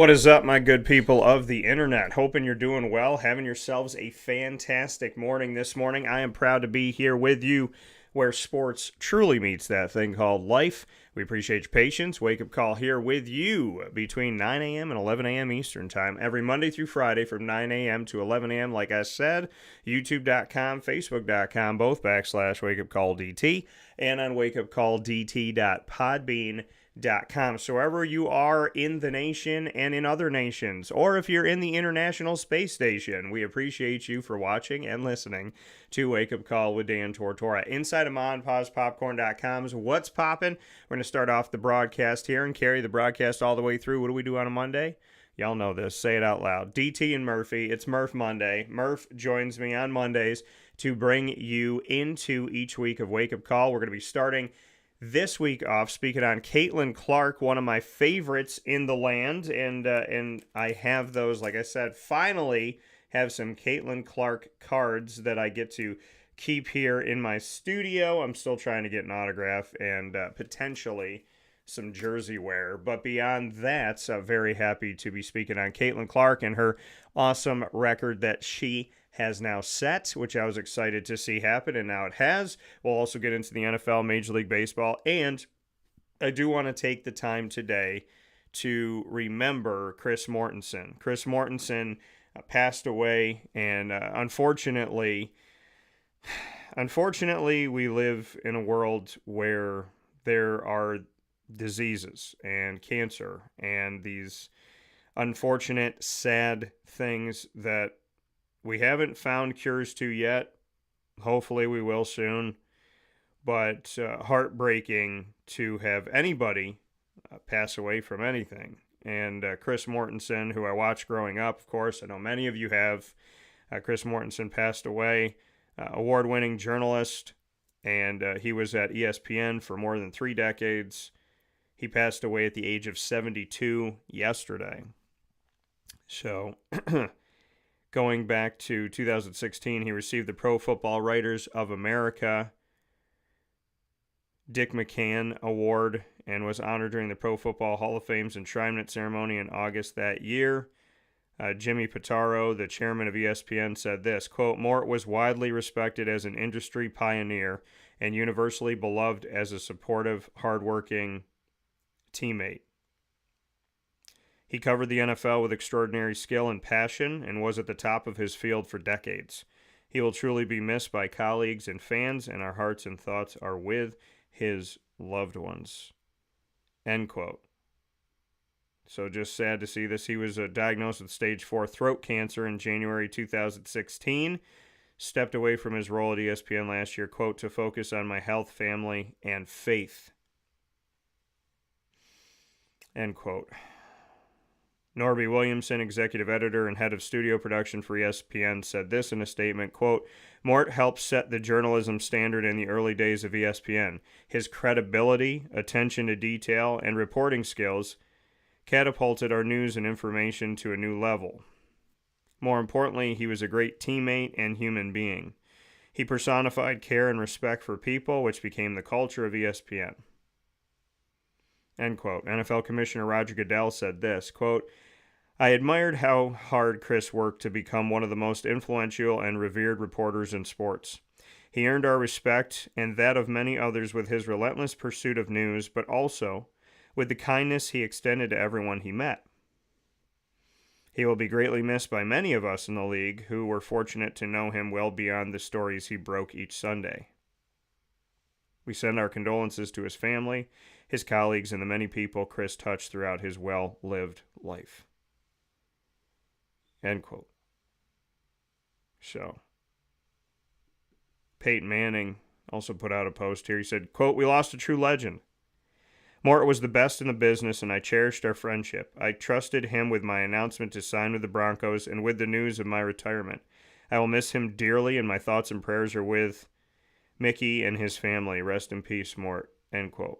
What is up, my good people of the internet? Hoping you're doing well, having yourselves a fantastic morning this morning. I am proud to be here with you where sports truly meets that thing called life. We appreciate your patience. Wake up call here with you between 9 a.m. and 11 a.m. Eastern Time every Monday through Friday from 9 a.m. to 11 a.m. Like I said, youtube.com, facebook.com, both /Wake Up Call DT, and on wakeupcalldt.podbean.com. So wherever you are in the nation and in other nations, or if you're in the International Space Station, we appreciate you for watching and listening to Wake Up Call with Dan Tortora. Inside of MonPausPopcorn.com's What's Poppin'? We're going to start off the broadcast here and carry the broadcast all the way through. What do we do on a Monday? Y'all know this. Say it out loud. DT and Murphy. It's Murph Monday. Murph joins me on Mondays to bring you into each week of Wake Up Call. We're going to be starting this week off speaking on Caitlin Clark, one of my favorites in the land, and I have those, like I said, finally have some Caitlin Clark cards that I get to keep here in my studio. I'm still trying to get an autograph and potentially some jersey wear, but beyond that, very happy to be speaking on Caitlin Clark and her awesome record that she has now set, which I was excited to see happen, and now it has. We'll also get into the NFL, Major League Baseball, and I do want to take the time today to remember Chris Mortensen. Chris Mortensen passed away, and unfortunately, we live in a world where there are diseases and cancer and these unfortunate, sad things that we haven't found cures to yet. Hopefully we will soon. But heartbreaking to have anybody pass away from anything. And Chris Mortensen, who I watched growing up, of course, I know many of you have. Chris Mortensen passed away, award-winning journalist, and he was at ESPN for more than 3 decades. He passed away at the age of 72 yesterday. So going back to 2016, he received the Pro Football Writers of America Dick McCann Award and was honored during the Pro Football Hall of Fame's enshrinement ceremony in August that year. Jimmy Pitaro, the chairman of ESPN, said this, quote, Mort was widely respected as an industry pioneer and universally beloved as a supportive, hardworking teammate. He covered the NFL with extraordinary skill and passion and was at the top of his field for decades. He will truly be missed by colleagues and fans, and our hearts and thoughts are with his loved ones. End quote. So just sad to see this. He was diagnosed with stage 4 throat cancer in January 2016. Stepped away from his role at ESPN last year, quote, to focus on my health, family, and faith. End quote. Norby Williamson, executive editor and head of studio production for ESPN, said this in a statement, quote, Mort helped set the journalism standard in the early days of ESPN. His credibility, attention to detail, and reporting skills catapulted our news and information to a new level. More importantly, he was a great teammate and human being. He personified care and respect for people, which became the culture of ESPN. End quote. NFL Commissioner Roger Goodell said this, quote, I admired how hard Chris worked to become one of the most influential and revered reporters in sports. He earned our respect and that of many others with his relentless pursuit of news, but also with the kindness he extended to everyone he met. He will be greatly missed by many of us in the league who were fortunate to know him well beyond the stories he broke each Sunday. We send our condolences to his family, his colleagues, and the many people Chris touched throughout his well-lived life. End quote. So, Peyton Manning also put out a post here. He said, quote, we lost a true legend. Mort was the best in the business, and I cherished our friendship. I trusted him with my announcement to sign with the Broncos and with the news of my retirement. I will miss him dearly, and my thoughts and prayers are with Mickey and his family. Rest in peace, Mort. End quote.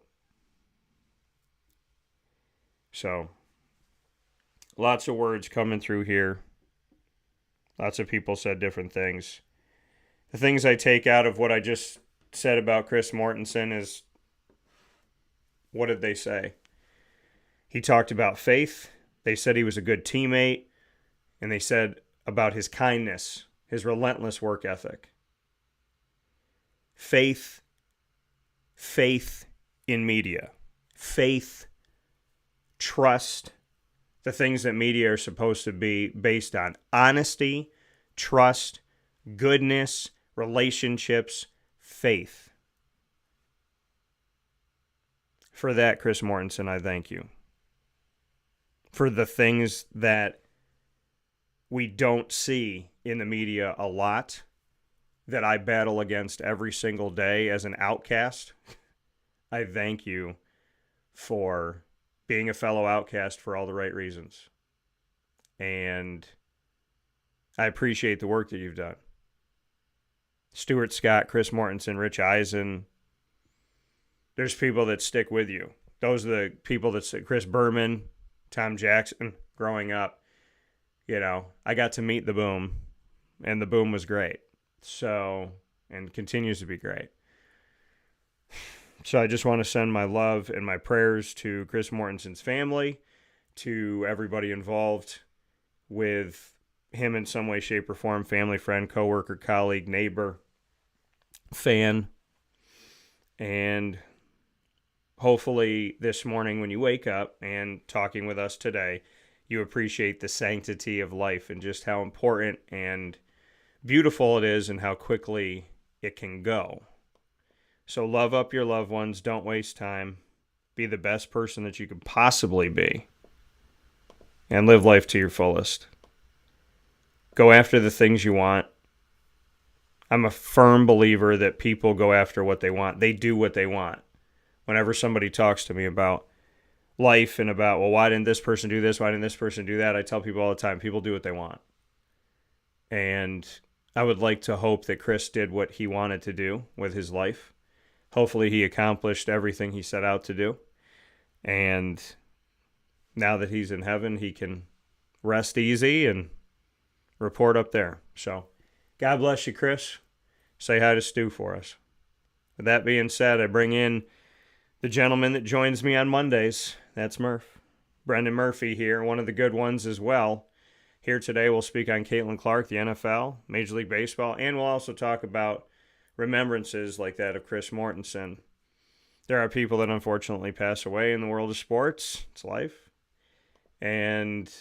So, lots of words coming through here. Lots of people said different things. The things I take out of what I just said about Chris Mortensen is, what did they say? He talked about faith. They said he was a good teammate, and they said about his kindness, his relentless work ethic. Faith in media. Faith, trust, the things that media are supposed to be based on. Honesty, trust, goodness, relationships, faith. For that, Chris Mortensen, I thank you. For the things that we don't see in the media a lot, that I battle against every single day as an outcast, I thank you for being a fellow outcast for all the right reasons. And I appreciate the work that you've done. Stuart Scott, Chris Mortensen, Rich Eisen, there's people that stick with you. Those are the people that stick. Chris Berman, Tom Jackson, growing up. You know, I got to meet the Boom, and the Boom was great. So, and continues to be great. So I just want to send my love and my prayers to Chris Mortensen's family, to everybody involved with him in some way, shape, or form, family, friend, coworker, colleague, neighbor, fan. And hopefully this morning when you wake up and talking with us today, you appreciate the sanctity of life and just how important and beautiful it is and how quickly it can go. So love up your loved ones. Don't waste time. Be the best person that you could possibly be. And live life to your fullest. Go after the things you want. I'm a firm believer that people go after what they want. They do what they want. Whenever somebody talks to me about life and about, well, why didn't this person do this? Why didn't this person do that? I tell people all the time, people do what they want. And I would like to hope that Chris did what he wanted to do with his life. Hopefully he accomplished everything he set out to do. And now that he's in heaven, he can rest easy and report up there. So God bless you, Chris. Say hi to Stu for us. With that being said, I bring in the gentleman that joins me on Mondays. That's Murph. Brendan Murphy here, one of the good ones as well. Here today we'll speak on Caitlin Clark, the NFL, Major League Baseball, and we'll also talk about remembrances like that of Chris Mortensen. There are people that unfortunately pass away in the world of sports. It's life. And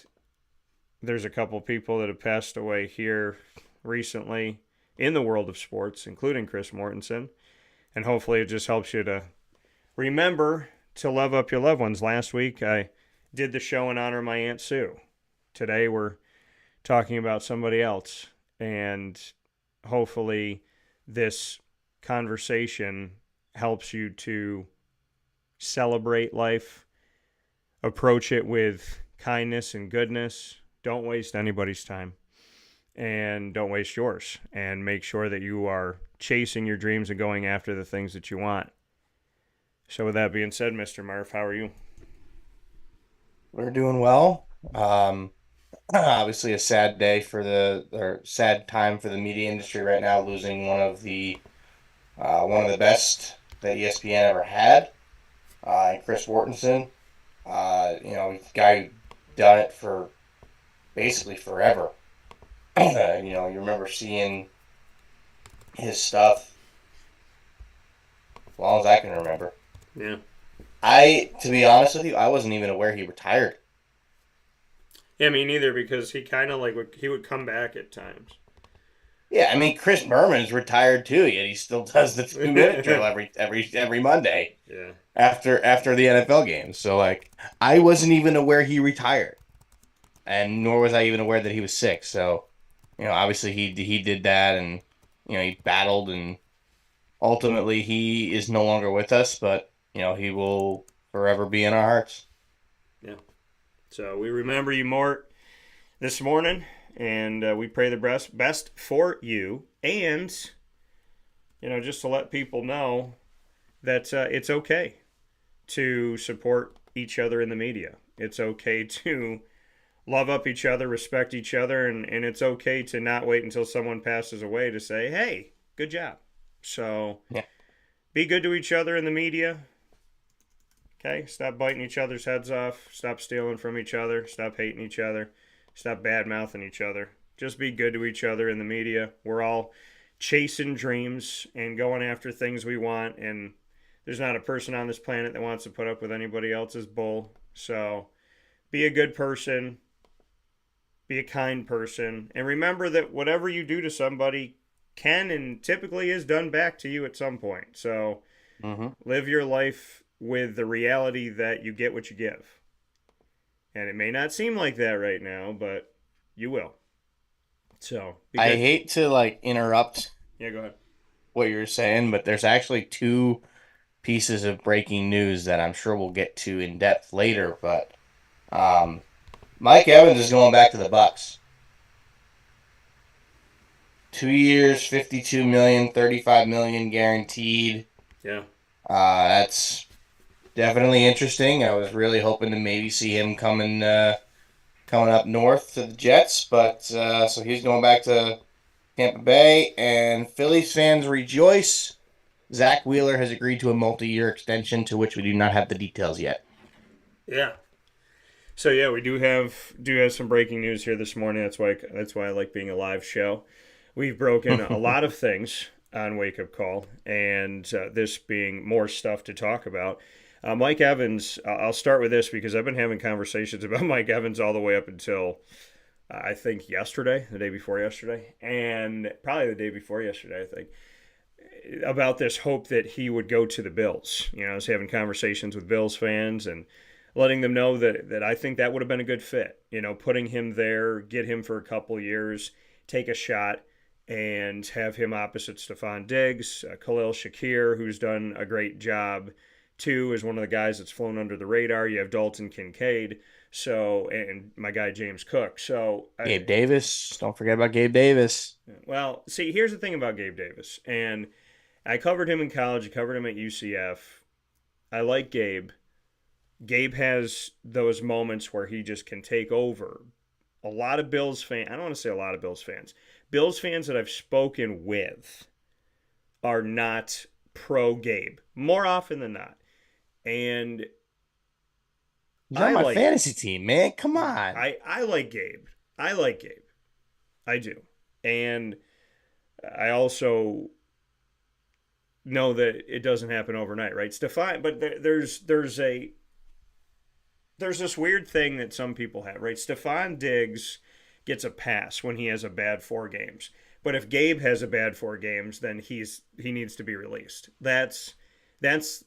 there's a couple people that have passed away here recently in the world of sports, including Chris Mortensen. And hopefully it just helps you to remember to love up your loved ones. Last week I did the show in honor of my Aunt Sue. Today we're talking about somebody else. And hopefully this conversation helps you to celebrate life, approach it with kindness and goodness. Don't waste anybody's time, and don't waste yours, and make sure that you are chasing your dreams and going after the things that you want. So with that being said, Mr. Murph, how are you? We're doing well. Obviously a sad day or sad time for the media industry right now, losing one of the best that ESPN ever had, and Chris Mortensen. Guy who done it for basically forever. You remember seeing his stuff as long as I can remember. Yeah. To be honest with you, I wasn't even aware he retired. Yeah, me neither, because he kind of he would come back at times. Yeah, I mean Chris Berman's retired too, yet he still does the 2 minute drill every Monday Yeah. after the NFL games. So like, I wasn't even aware he retired, and nor was I even aware that he was sick. So, obviously he did that, and he battled, and ultimately he is no longer with us, but he will forever be in our hearts. Yeah. So we remember you, Mort, this morning, and we pray the best for you. And, just to let people know that it's okay to support each other in the media. It's okay to love up each other, respect each other, and it's okay to not wait until someone passes away to say, hey, good job. So Yeah. be good to each other in the media. Okay? Stop biting each other's heads off. Stop stealing from each other. Stop hating each other. Stop bad mouthing each other. Just be good to each other in the media. We're all chasing dreams and going after things we want, and there's not a person on this planet that wants to put up with anybody else's bull. So be a good person, be a kind person, and remember that whatever you do to somebody can and typically is done back to you at some point. So Mm-hmm. live your life with the reality that you get what you give. And it may not seem like that right now, but you will. So be I good. hate to like interrupt Yeah, go ahead. what you're saying, but there's actually two pieces of breaking news that I'm sure we'll get to in depth later. But um, Mike Evans is going back to the Bucks. 2 years, 52 million, 35 million guaranteed. Yeah. That's definitely interesting. I was really hoping to maybe see him coming up north to the Jets, but so he's going back to Tampa Bay, and Phillies fans rejoice. Zach Wheeler has agreed to a multi-year extension, to which we do not have the details yet. Yeah. So yeah, we do have some breaking news here this morning. That's why I like being a live show. We've broken a lot of things on Wake Up Call, and this being more stuff to talk about. Mike Evans, I'll start with this because I've been having conversations about Mike Evans all the way up until I think yesterday, the day before yesterday, and probably the day before yesterday, I think, about this hope that he would go to the Bills. I was having conversations with Bills fans and letting them know that I think that would have been a good fit. Putting him there, get him for a couple years, take a shot, and have him opposite Stephon Diggs, Khalil Shakir, who's done a great job too, is one of the guys that's flown under the radar. You have Dalton Kincaid, and my guy James Cook. Gabe Davis. Don't forget about Gabe Davis. Well, see, here's the thing about Gabe Davis, and I covered him in college. I covered him at UCF. I like Gabe. Gabe has those moments where he just can take over. A lot of Bills fans, I don't want to say a lot of Bills fans that I've spoken with are not pro Gabe, more often than not. And He's on my fantasy team, man. Come on. I like Gabe. I like Gabe. I do. And I also know that it doesn't happen overnight, right? But there's this weird thing that some people have, right? Stephon Diggs gets a pass when he has a bad 4 games. But if Gabe has a bad 4 games, then he needs to be released. That's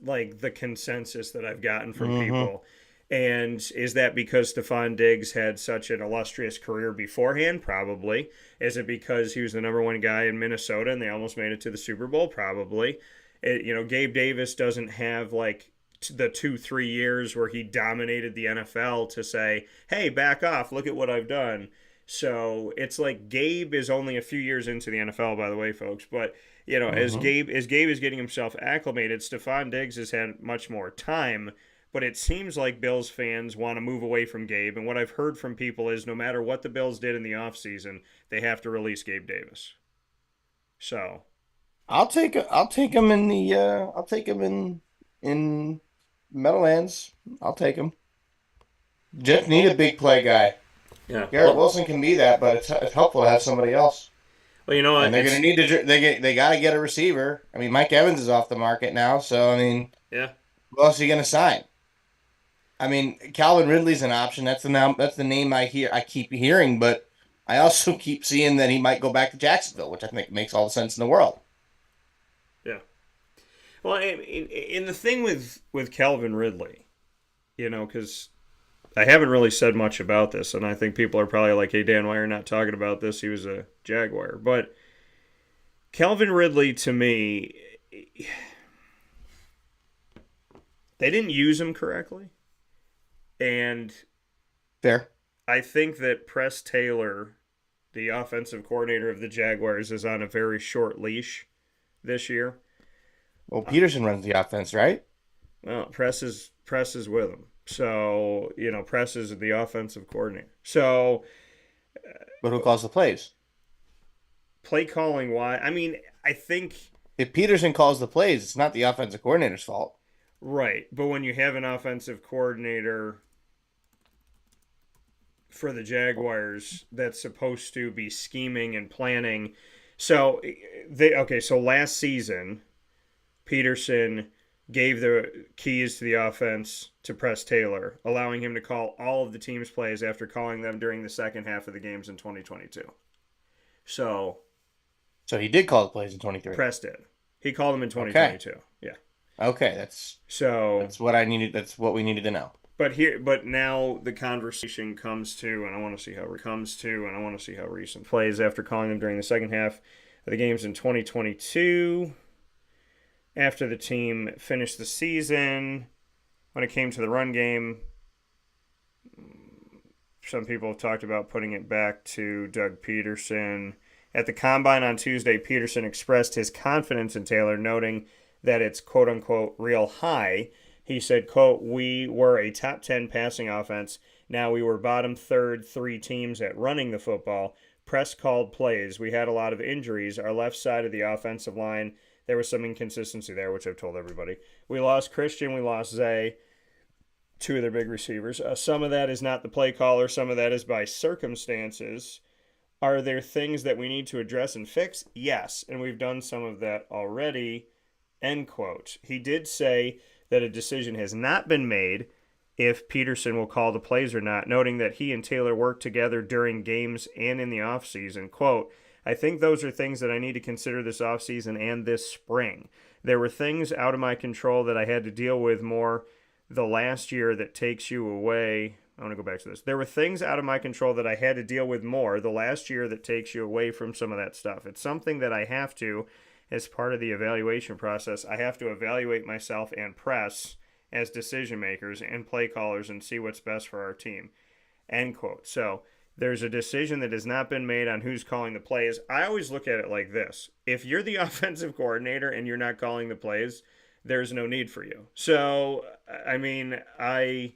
like the consensus that I've gotten from people. And is that because Stephon Diggs had such an illustrious career beforehand? Probably. Is it because he was the number 1 guy in Minnesota and they almost made it to the Super Bowl? Probably. Gabe Davis doesn't have like the 2-3 years where he dominated the NFL to say, hey, back off, look at what I've done. So it's like Gabe is only a few years into the NFL, by the way, folks. But as Gabe is getting himself acclimated, Stephon Diggs has had much more time. But it seems like Bills fans want to move away from Gabe. And what I've heard from people is no matter what the Bills did in the offseason, they have to release Gabe Davis. So I'll take him in Meadowlands. I'll take him. Just need a big play guy. yeah, Garrett Wilson can be that, but it's helpful to have somebody else. Well, you know what? And they're going to need to. They got to get a receiver. I mean, Mike Evans is off the market now, so I mean, yeah. who else are you going to sign? I mean, Calvin Ridley's an option. That's the name I keep hearing, but I also keep seeing that he might go back to Jacksonville, which I think makes all the sense in the world. Yeah. Well, in the thing with Calvin Ridley, because I haven't really said much about this, and I think people are probably like, hey, Dan, why are you not talking about this? He was a Jaguar. But Calvin Ridley, to me, they didn't use him correctly. And Fair. I think that Press Taylor, the offensive coordinator of the Jaguars, is on a very short leash this year. Well, Peterson runs the offense, right? Well, Press is with him. So, Press is the offensive coordinator. So, But who calls the plays? play calling, why? I mean, I think If Peterson calls the plays, it's not the offensive coordinator's fault. Right. But when you have an offensive coordinator for the Jaguars that's supposed to be scheming and planning. So so last season Peterson gave the keys to the offense to Press Taylor, allowing him to call all of the team's plays after calling them during the second half of the games in 2022. So So he did call the plays in 23. Press did. He called them in Okay. 2022. Yeah. Okay, that's So what I needed. That's what we needed to know. but now the conversation comes to, and I want to see how recent plays after calling them during the second half of the games in 2022. After the team finished the season, when it came to the run game, some people have talked about putting it back to Doug Peterson. At the combine on Tuesday, Peterson expressed his confidence in Taylor, noting that it's quote unquote real high. He said, quote, "We were a top 10 passing offense. Now we were bottom third 3 teams at running the football. Press called plays. We had a lot of injuries. Our left side of the offensive line, there was some inconsistency there, which I've told everybody. We lost Christian. We lost Zay, 2 of their big receivers. Some of that is not the play caller. Some of that is by circumstances. Are there things that we need to address and fix? Yes, and we've done some of that already," end quote. He did say that a decision has not been made if Peterson will call the plays or not, noting that he and Taylor worked together during games and in the offseason. Quote, "I think those are things that I need to consider this offseason and this spring. There were things out of my control that I had to deal with more the last year that takes you away." I want to go back to this. There were things out of my control that I had to deal with more the last year that takes you away from some of that stuff. It's something that I have to, as part of the evaluation process, I have to evaluate myself and Press as decision makers and play callers and see what's best for our team. End quote. So there's a decision that has not been made on who's calling the plays. I always look at it like this. If you're the offensive coordinator and you're not calling the plays, there's no need for you. So, I mean, I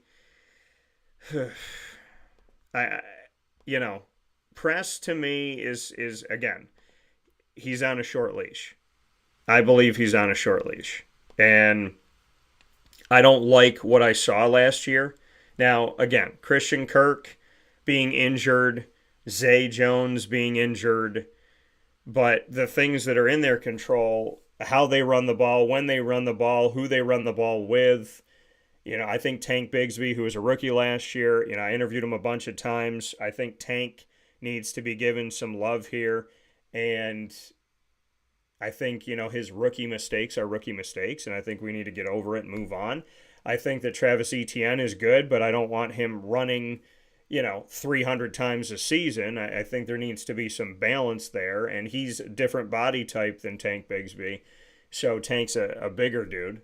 Press to me is again, he's on a short leash. I believe he's on a short leash. And I don't like what I saw last year. Now, again, Christian Kirk being injured, Zay Jones being injured, but the things that are in their control, how they run the ball, when they run the ball, who they run the ball with. I think Tank Bigsby, who was a rookie last year, I interviewed him a bunch of times. I think Tank needs to be given some love here. And I think, his rookie mistakes are rookie mistakes, and I think we need to get over it and move on. I think that Travis Etienne is good, but I don't want him running, 300 times a season. I think there needs to be some balance there, and he's a different body type than Tank Bigsby. So Tank's a bigger dude.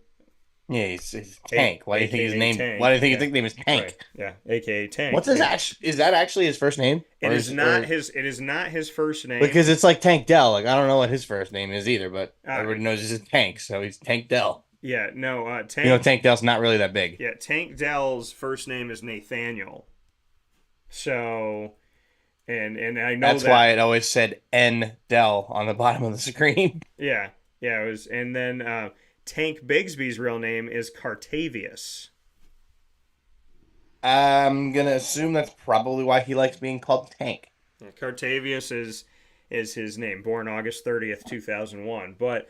Yeah, he's Tank. Why do you think his name? Tank. Why do you think his name is Tank? Right. Yeah, AKA Tank. What's his is that actually his first name? It is not his first name. Because it's like Tank Dell. Like I don't know what his first name is either, but everybody knows this is Tank, so he's Tank Dell. Yeah, no, Tank. Tank Dell's not really that big. Yeah, Tank Dell's first name is Nathaniel. So, and I know that's why it always said N Dell on the bottom of the screen. Yeah, it was, and then Tank Bigsby's real name is Cartavius. I'm gonna assume that's probably why he likes being called Tank. Yeah, Cartavius is his name, born August 30th, 2001. But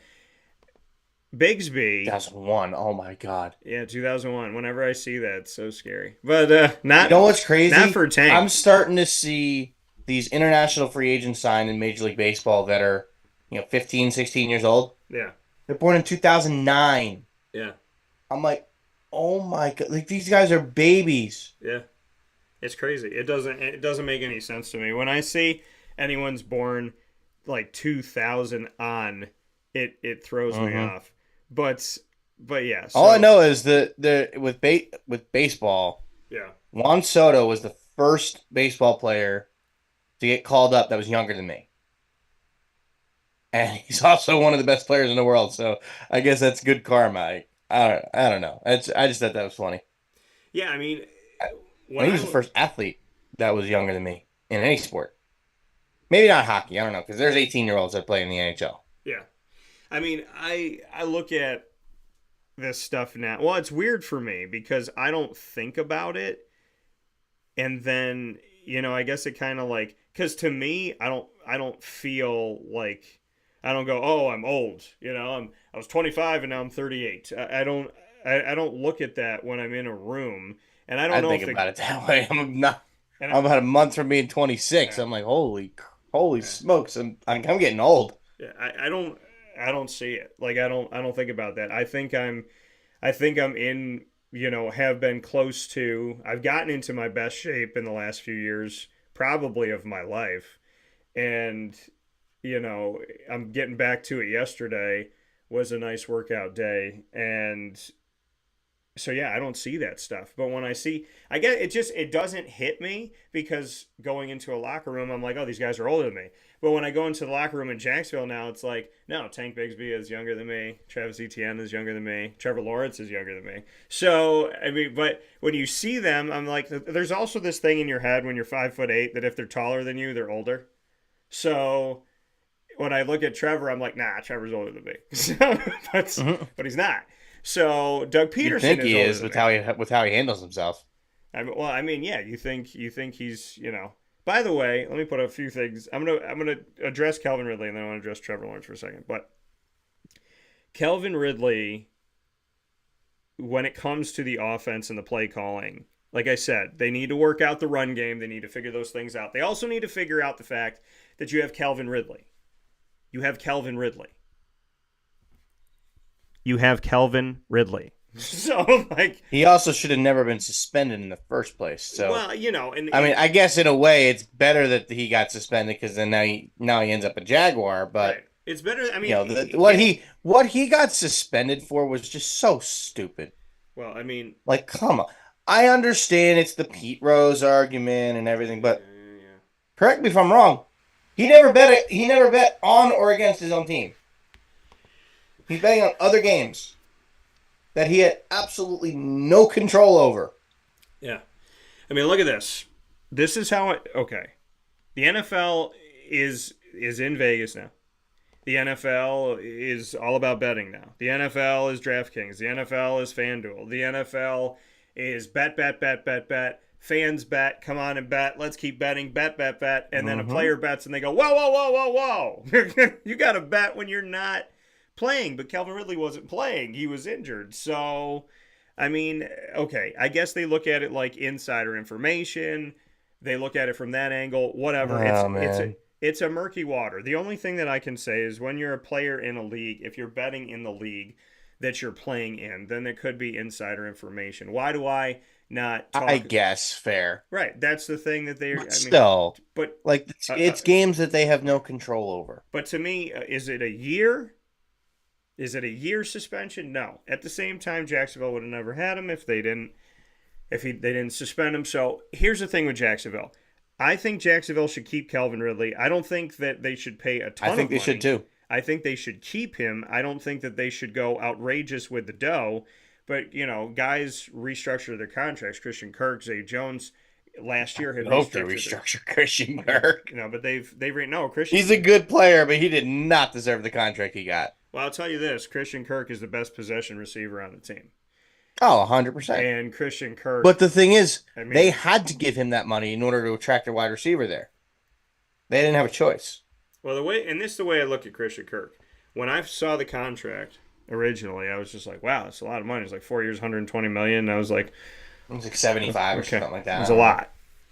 Bigsby, 2001. Oh my God. Yeah, 2001. Whenever I see that, it's so scary. But not. You know what's crazy? Not for Tank. I'm starting to see these international free agents signed in Major League Baseball that are, 15, 16 years old. Yeah. They're born in 2009. Yeah. I'm like, oh my God, like these guys are babies. Yeah. It's crazy. It doesn't make any sense to me. When I see anyone's born like 2000 on, it throws me off. But yeah. So, all I know is that with baseball, yeah, Juan Soto was the first baseball player to get called up that was younger than me. And he's also one of the best players in the world, so I guess that's good karma. I don't know. I just thought that was funny. Yeah, I mean, he was the first athlete that was younger than me in any sport. Maybe not hockey. I don't know, because there's 18-year-olds that play in the NHL. Yeah, I mean, I look at this stuff now. Well, it's weird for me because I don't think about it, and then I guess it kind of like because to me, I don't feel like I don't go, oh, I'm old. I was 25 and now I'm 38. I don't look at that when I'm in a room, and I don't I know think if the about it that way. I'm not. and I'm about a month from being 26. yeah, I'm like, holy yeah. smokes! I'm getting old. Yeah, I don't see it. Like I don't think about that. I think I'm in, have been close to I've gotten into my best shape in the last few years, probably of my life. And I'm getting back to it. Yesterday was a nice workout day, and so yeah, I don't see that stuff. But when I see, I get it doesn't hit me because going into a locker room, I'm like, oh, these guys are older than me. But when I go into the locker room in Jacksonville now, it's like, no, Tank Bigsby is younger than me. Travis Etienne is younger than me. Trevor Lawrence is younger than me. So I mean, but when you see them, I'm like, there's also this thing in your head when you're 5'8" that if they're taller than you, they're older. So when I look at Trevor, I'm like, nah, Trevor's older than me. So, Mhm. but he's not. So Doug You'd Peterson think is he older is than with me. how he handles himself. I mean, yeah. You think he's. By the way, let me put a few things. I'm gonna address Calvin Ridley, and then I want to address Trevor Lawrence for a second. But Calvin Ridley, when it comes to the offense and the play calling, like I said, they need to work out the run game. They need to figure those things out. They also need to figure out the fact that you have Calvin Ridley. You have Calvin Ridley. You have Calvin Ridley. So like, He also should have never been suspended in the first place. So well, and I mean, I guess in a way, it's better that he got suspended because then now he ends up a Jaguar. But right. It's better. I you mean, know, what he got suspended for was just so stupid. well, I mean, Like, come on. I understand it's the Pete Rose argument and everything, but yeah. correct me if I'm wrong. He never bet on or against his own team. He's betting on other games that he had absolutely no control over. Yeah. I mean, look at this. This is how it. Okay, the NFL is in Vegas now. The NFL is all about betting now. The NFL is DraftKings. The NFL is FanDuel. The NFL is bet, bet, bet, bet, bet. Fans bet. Come on and bet. Let's keep betting. Bet, bet, bet. And then a Mm-hmm. player bets and they go, whoa, whoa, whoa, whoa, whoa. You got to bet when you're not playing. But Calvin Ridley wasn't playing. He was injured. So, I mean, okay. I guess they look at it like insider information. They look at it from that angle. Whatever. It's Oh it's a, man. it's a murky water. The only thing that I can say is when you're a player in a league, if you're betting in the league that you're playing in, then there could be insider information. Why do I not I talk? guess fair. Right, that's the thing that they. But I mean, still, but like it's, uh, uh, it's games that they have no control over. but to me, is it a year? Is it a year suspension? No. At the same time, Jacksonville would have never had him if they didn't they didn't suspend him. So here's the thing with Jacksonville. I think Jacksonville should keep Calvin Ridley. I don't think that they should pay a I ton think of they should money. too. I think they should keep him. I don't think that they should go outrageous with the dough. But, guys restructure their contracts. Christian Kirk, Zay Jones last year had I hope they restructured their. restructure Christian Kirk. But they've no Christian. He's a good player, but he did not deserve the contract he got. Well, I'll tell you this: Christian Kirk is the best possession receiver on the team, Oh, 100%. and Christian Kirk. But the thing is, I mean, they had to give him that money in order to attract a wide receiver there. They didn't have a choice. well, this is the way I look at Christian Kirk. When I saw the contract originally, I was just like, "Wow, that's a lot of money." It's like 4 years, 120 million. And I was like, It was like 75 or "Okay, something like that. it's a lot.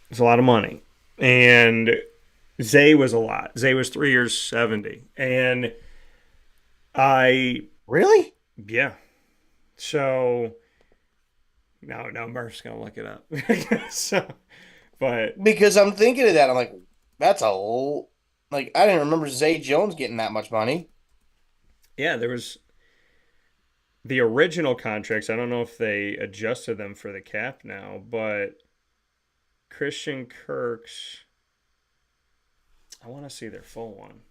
It's a lot of money." And Zay was a lot. Zay was 3 years, 70, and I Really? yeah. So no, Murph's gonna look it up. So, but Because I'm thinking of that. I'm like, that's like, I didn't remember Zay Jones getting that much money. yeah, there was the original contracts. I don't know if they adjusted them for the cap now, but Christian Kirk's. I want to see their full one.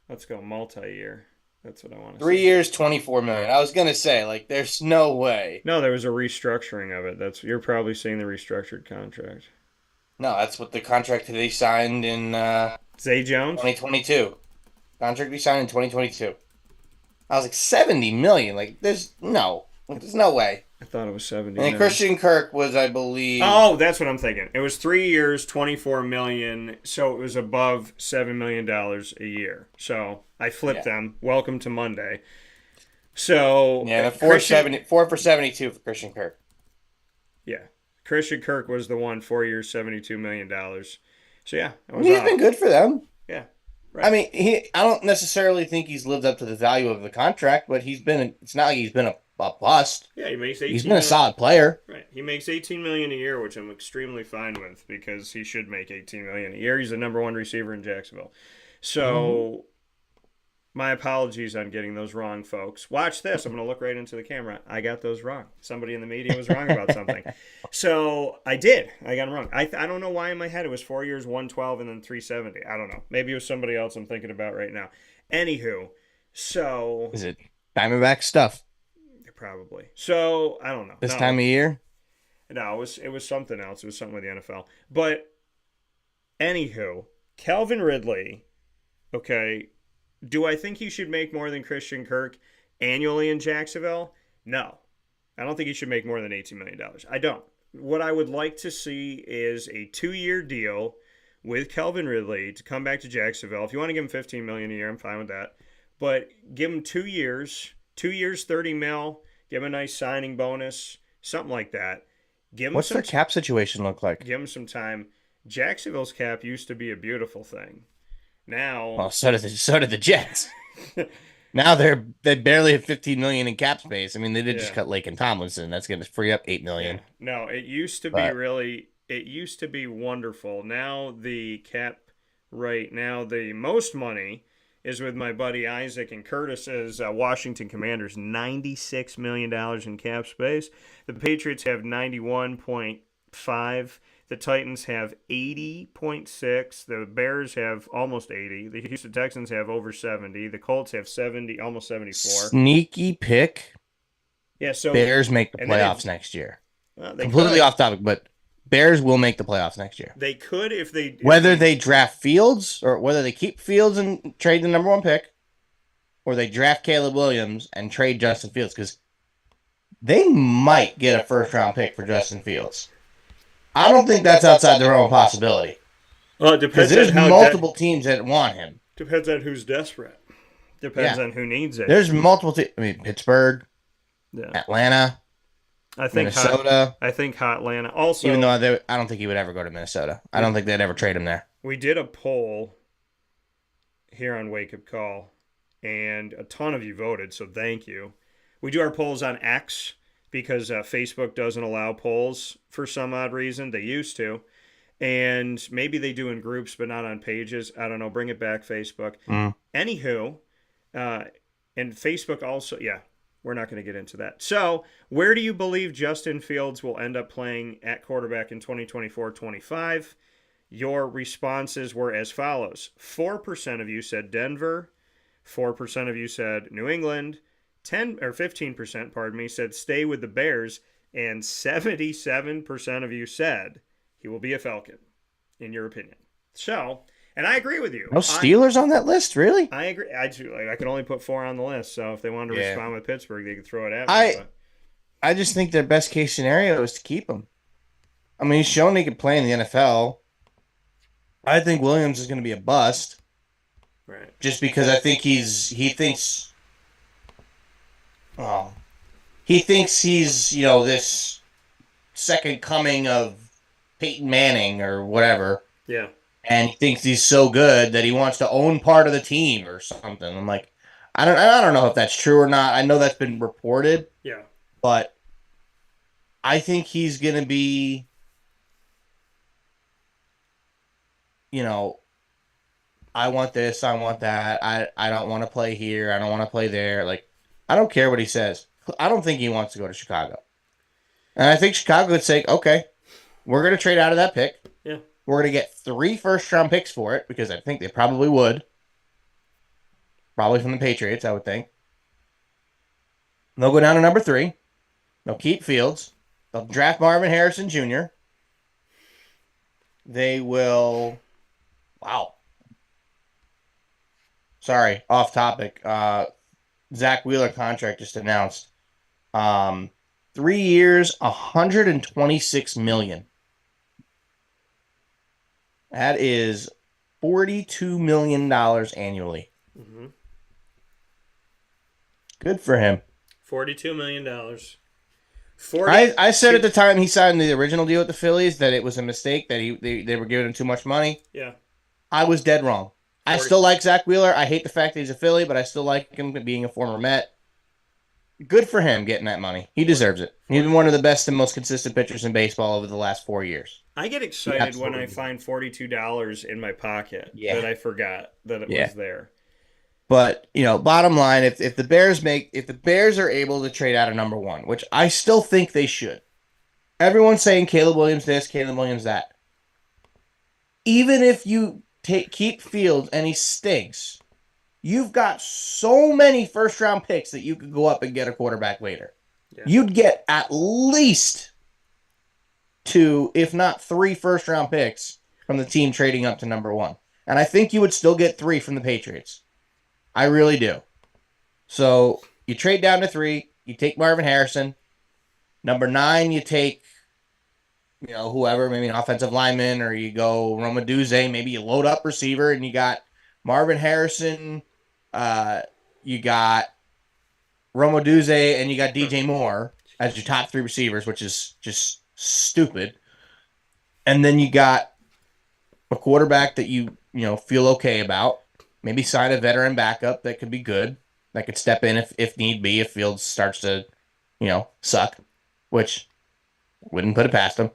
Let's go multi-year. That's what I want to 3 see. years, 24 million. I was gonna say, like, there's no way. No, there was a restructuring of it. You're probably seeing the restructured contract. No, that's what the contract that they signed in Zay Jones. 2022. Contract we signed in 2022. I was like 70 million. Like there's no way. I thought it was 70 And then million. Christian Kirk was, I believe, Oh, that's what I'm thinking. It was 3 years, 24 million, so it was above $7 million a year. So I flipped yeah, them. Welcome to Monday. So yeah, the Christian, 4 for 72 for Christian Kirk. yeah, Christian Kirk was the one. 4 years, $72 million. So yeah, it I was mean, he's been off. good for them. Yeah, I right. mean, I don't necessarily think he's lived up to the value of the contract, but it's not like he's been a bust. Yeah, he makes He's been 18 a million. solid player. Right, he makes 18 million a year, which I'm extremely fine with because he should make 18 million a year. He's the number one receiver in Jacksonville. Mm-hmm. So my apologies on getting those wrong, folks. Watch this. I'm going to look right into the camera. I got those wrong. Somebody in the media was wrong about something. So I did. I got them wrong. I don't know why in my head it was 4 years, 112, and then 370. I don't know. Maybe it was somebody else I'm thinking about right now. Anywho, so Is it Diamondback stuff probably. So I don't know. this No, time of year? no, it was something else. It was something with the NFL. But anywho, Calvin Ridley. Okay, do I think he should make more than Christian Kirk annually in Jacksonville? No. I don't think he should make more than $18 million. I don't. What I would like to see is a 2-year deal with Calvin Ridley to come back to Jacksonville. If you want to give him $15 million a year, I'm fine with that. But give him 2 years, 2 years, 30 mil. Give him a nice signing bonus, something like that. Give him What's some. their cap situation look like? Give him some time. Jacksonville's cap used to be a beautiful thing. Now, Well, so did the Jets. Now they barely have 15 million in cap space. I mean, they did just yeah. cut Lake and Tomlinson. That's going to free up 8 Yeah. million. No, it used to be But really, it used to be wonderful. Now the cap right now, the most money is with my buddy Isaac and Curtis's Washington Commanders, $96 million in cap space. The Patriots have 91.5. The Titans have 80.6. The Bears have almost 80. The Houston Texans have over 70. The Colts have 70, almost 74. sneaky pick. Yeah, so, Bears make the and then playoffs next year. they Completely could. off topic, but Bears will make the playoffs next year. They could if Whether they they draft Fields or whether they keep Fields and trade the number one pick, or they draft Caleb Williams and trade Justin Fields, because they might get a first round pick for Justin Fields. I don't think that's outside the realm of possibility. Well, it Because depends on there's how multiple teams that want him. depends on who's desperate. Depends Yeah. on who needs it. There's multiple teams. I mean, Pittsburgh, Yeah, Atlanta, I think Minnesota. I think Hot Atlanta. Also, Even though I don't think he would ever go to Minnesota. I don't think they'd ever trade him there. we did a poll here on Wake Up Call, and a ton of you voted. So thank you. We do our polls on X because Facebook doesn't allow polls for some odd reason. They used to. And maybe they do in groups, but not on pages. I don't know. Bring it back, Facebook. Mm. Anywho, uh, and Facebook also, yeah, we're not going to get into that. So, where do you believe Justin Fields will end up playing at quarterback in 2024-25? Your responses were as follows. 4% of you said Denver. 4% of you said New England. 15%, pardon me, said stay with the Bears. And 77% of you said he will be a Falcon, in your opinion. So, and I agree with you. No Steelers on that list, really? I agree. I could only put 4 on the list, so if they wanted to respond with Pittsburgh, they could throw it at me. I just think their best case scenario is to keep him. I mean, he's shown he can play in the NFL. I think Williams is going to be a bust. Right. Just because I think he thinks he's, this second coming of Peyton Manning or whatever. Yeah. And he thinks he's so good that he wants to own part of the team or something. I'm like, I don't know if that's true or not. I know that's been reported. Yeah. But I think he's going to be, I want this, I want that. I don't want to play here. I don't want to play there. Like, I don't care what he says. I don't think he wants to go to Chicago. And I think Chicago would say, okay, we're going to trade out of that pick. Yeah. We're going to get 3 first-round picks for it, because I think they probably would. Probably from the Patriots, I would think. They'll go down to number 3. They'll keep Fields. They'll draft Marvin Harrison Jr. They will... Wow. Sorry, off topic. Zach Wheeler contract just announced. 3 years, $126 million. That is $42 million annually. Mm-hmm. Good for him. $42 million. I said at the time he signed the original deal with the Phillies that it was a mistake, that they were giving him too much money. Yeah. I was dead wrong. 40. I still like Zach Wheeler. I hate the fact that he's a Philly, but I still like him being a former Met. Good for him getting that money. He deserves it. He's been one of the best and most consistent pitchers in baseball over the last 4 years. I get excited when I find $42 in my pocket that I forgot that it was there. But, bottom line, if the Bears are able to trade out of number one, which I still think they should. Everyone's saying Caleb Williams this, Caleb Williams that. Even if you keep Fields and he stinks, you've got so many first-round picks that you could go up and get a quarterback later. Yeah. You'd get at least 2, if not 3 first-round picks from the team trading up to number one. And I think you would still get 3 from the Patriots. I really do. So you trade down to 3. You take Marvin Harrison. Number 9, you take, whoever, maybe an offensive lineman, or you go Romaduze. Maybe you load up receiver, and you got Marvin Harrison. You got Romaduze, and you got DJ Moore as your top 3 receivers, which is just stupid. And then you got a quarterback that you feel okay about. Maybe sign a veteran backup that could be good, that could step in if need be, if Fields starts to, suck, which wouldn't put it past them.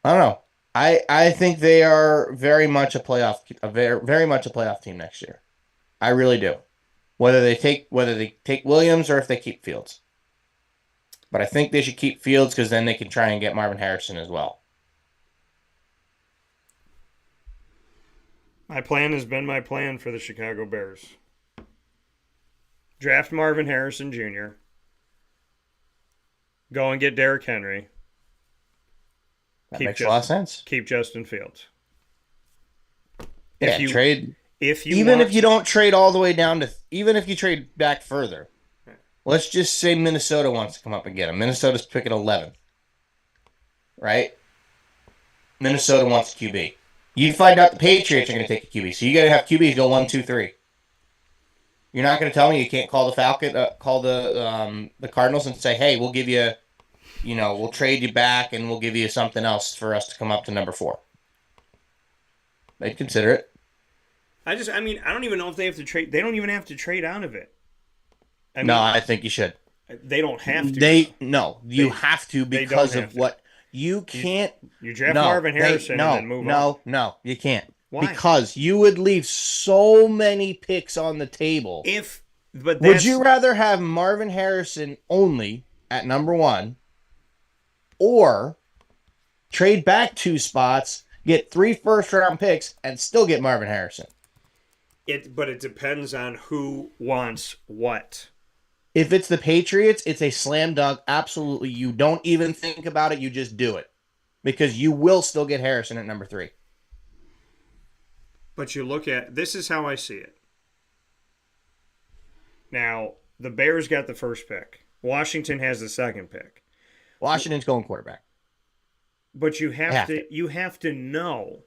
I don't know. I think they are very much a playoff team next year. I really do. Whether they take Williams or if they keep Fields. But I think they should keep Fields because then they can try and get Marvin Harrison as well. My plan has been my plan for the Chicago Bears. Draft Marvin Harrison Jr. Go and get Derrick Henry. That makes a lot of sense. Keep Justin Fields. Trade. If you don't trade all the way down to, even if you trade back further, let's just say Minnesota wants to come up and get him. Minnesota's picking 11th, right? Minnesota wants a QB. You find out the Patriots are going to take a QB, so you got to have QBs go 1, 2, 3. You're not going to tell me you can't call the Cardinals and say, hey, we'll give you, we'll trade you back and we'll give you something else for us to come up to number 4. They'd consider it. I don't even know if they have to trade. They don't even have to trade out of it. I think you should. They don't have to. You have to because of what you can't. You draft Marvin Harrison and then move on. No, you can't. Why? Because you would leave so many picks on the table. Would you rather have Marvin Harrison only at number 1, or trade back 2 spots, get 3 first-round picks, and still get Marvin Harrison? But it depends on who wants what. If it's the Patriots, it's a slam dunk. Absolutely. You don't even think about it. You just do it. Because you will still get Harrison at number 3. But you look at, this is how I see it. Now, the Bears got the first pick. Washington has the second pick. Washington's going quarterback. But you have to know.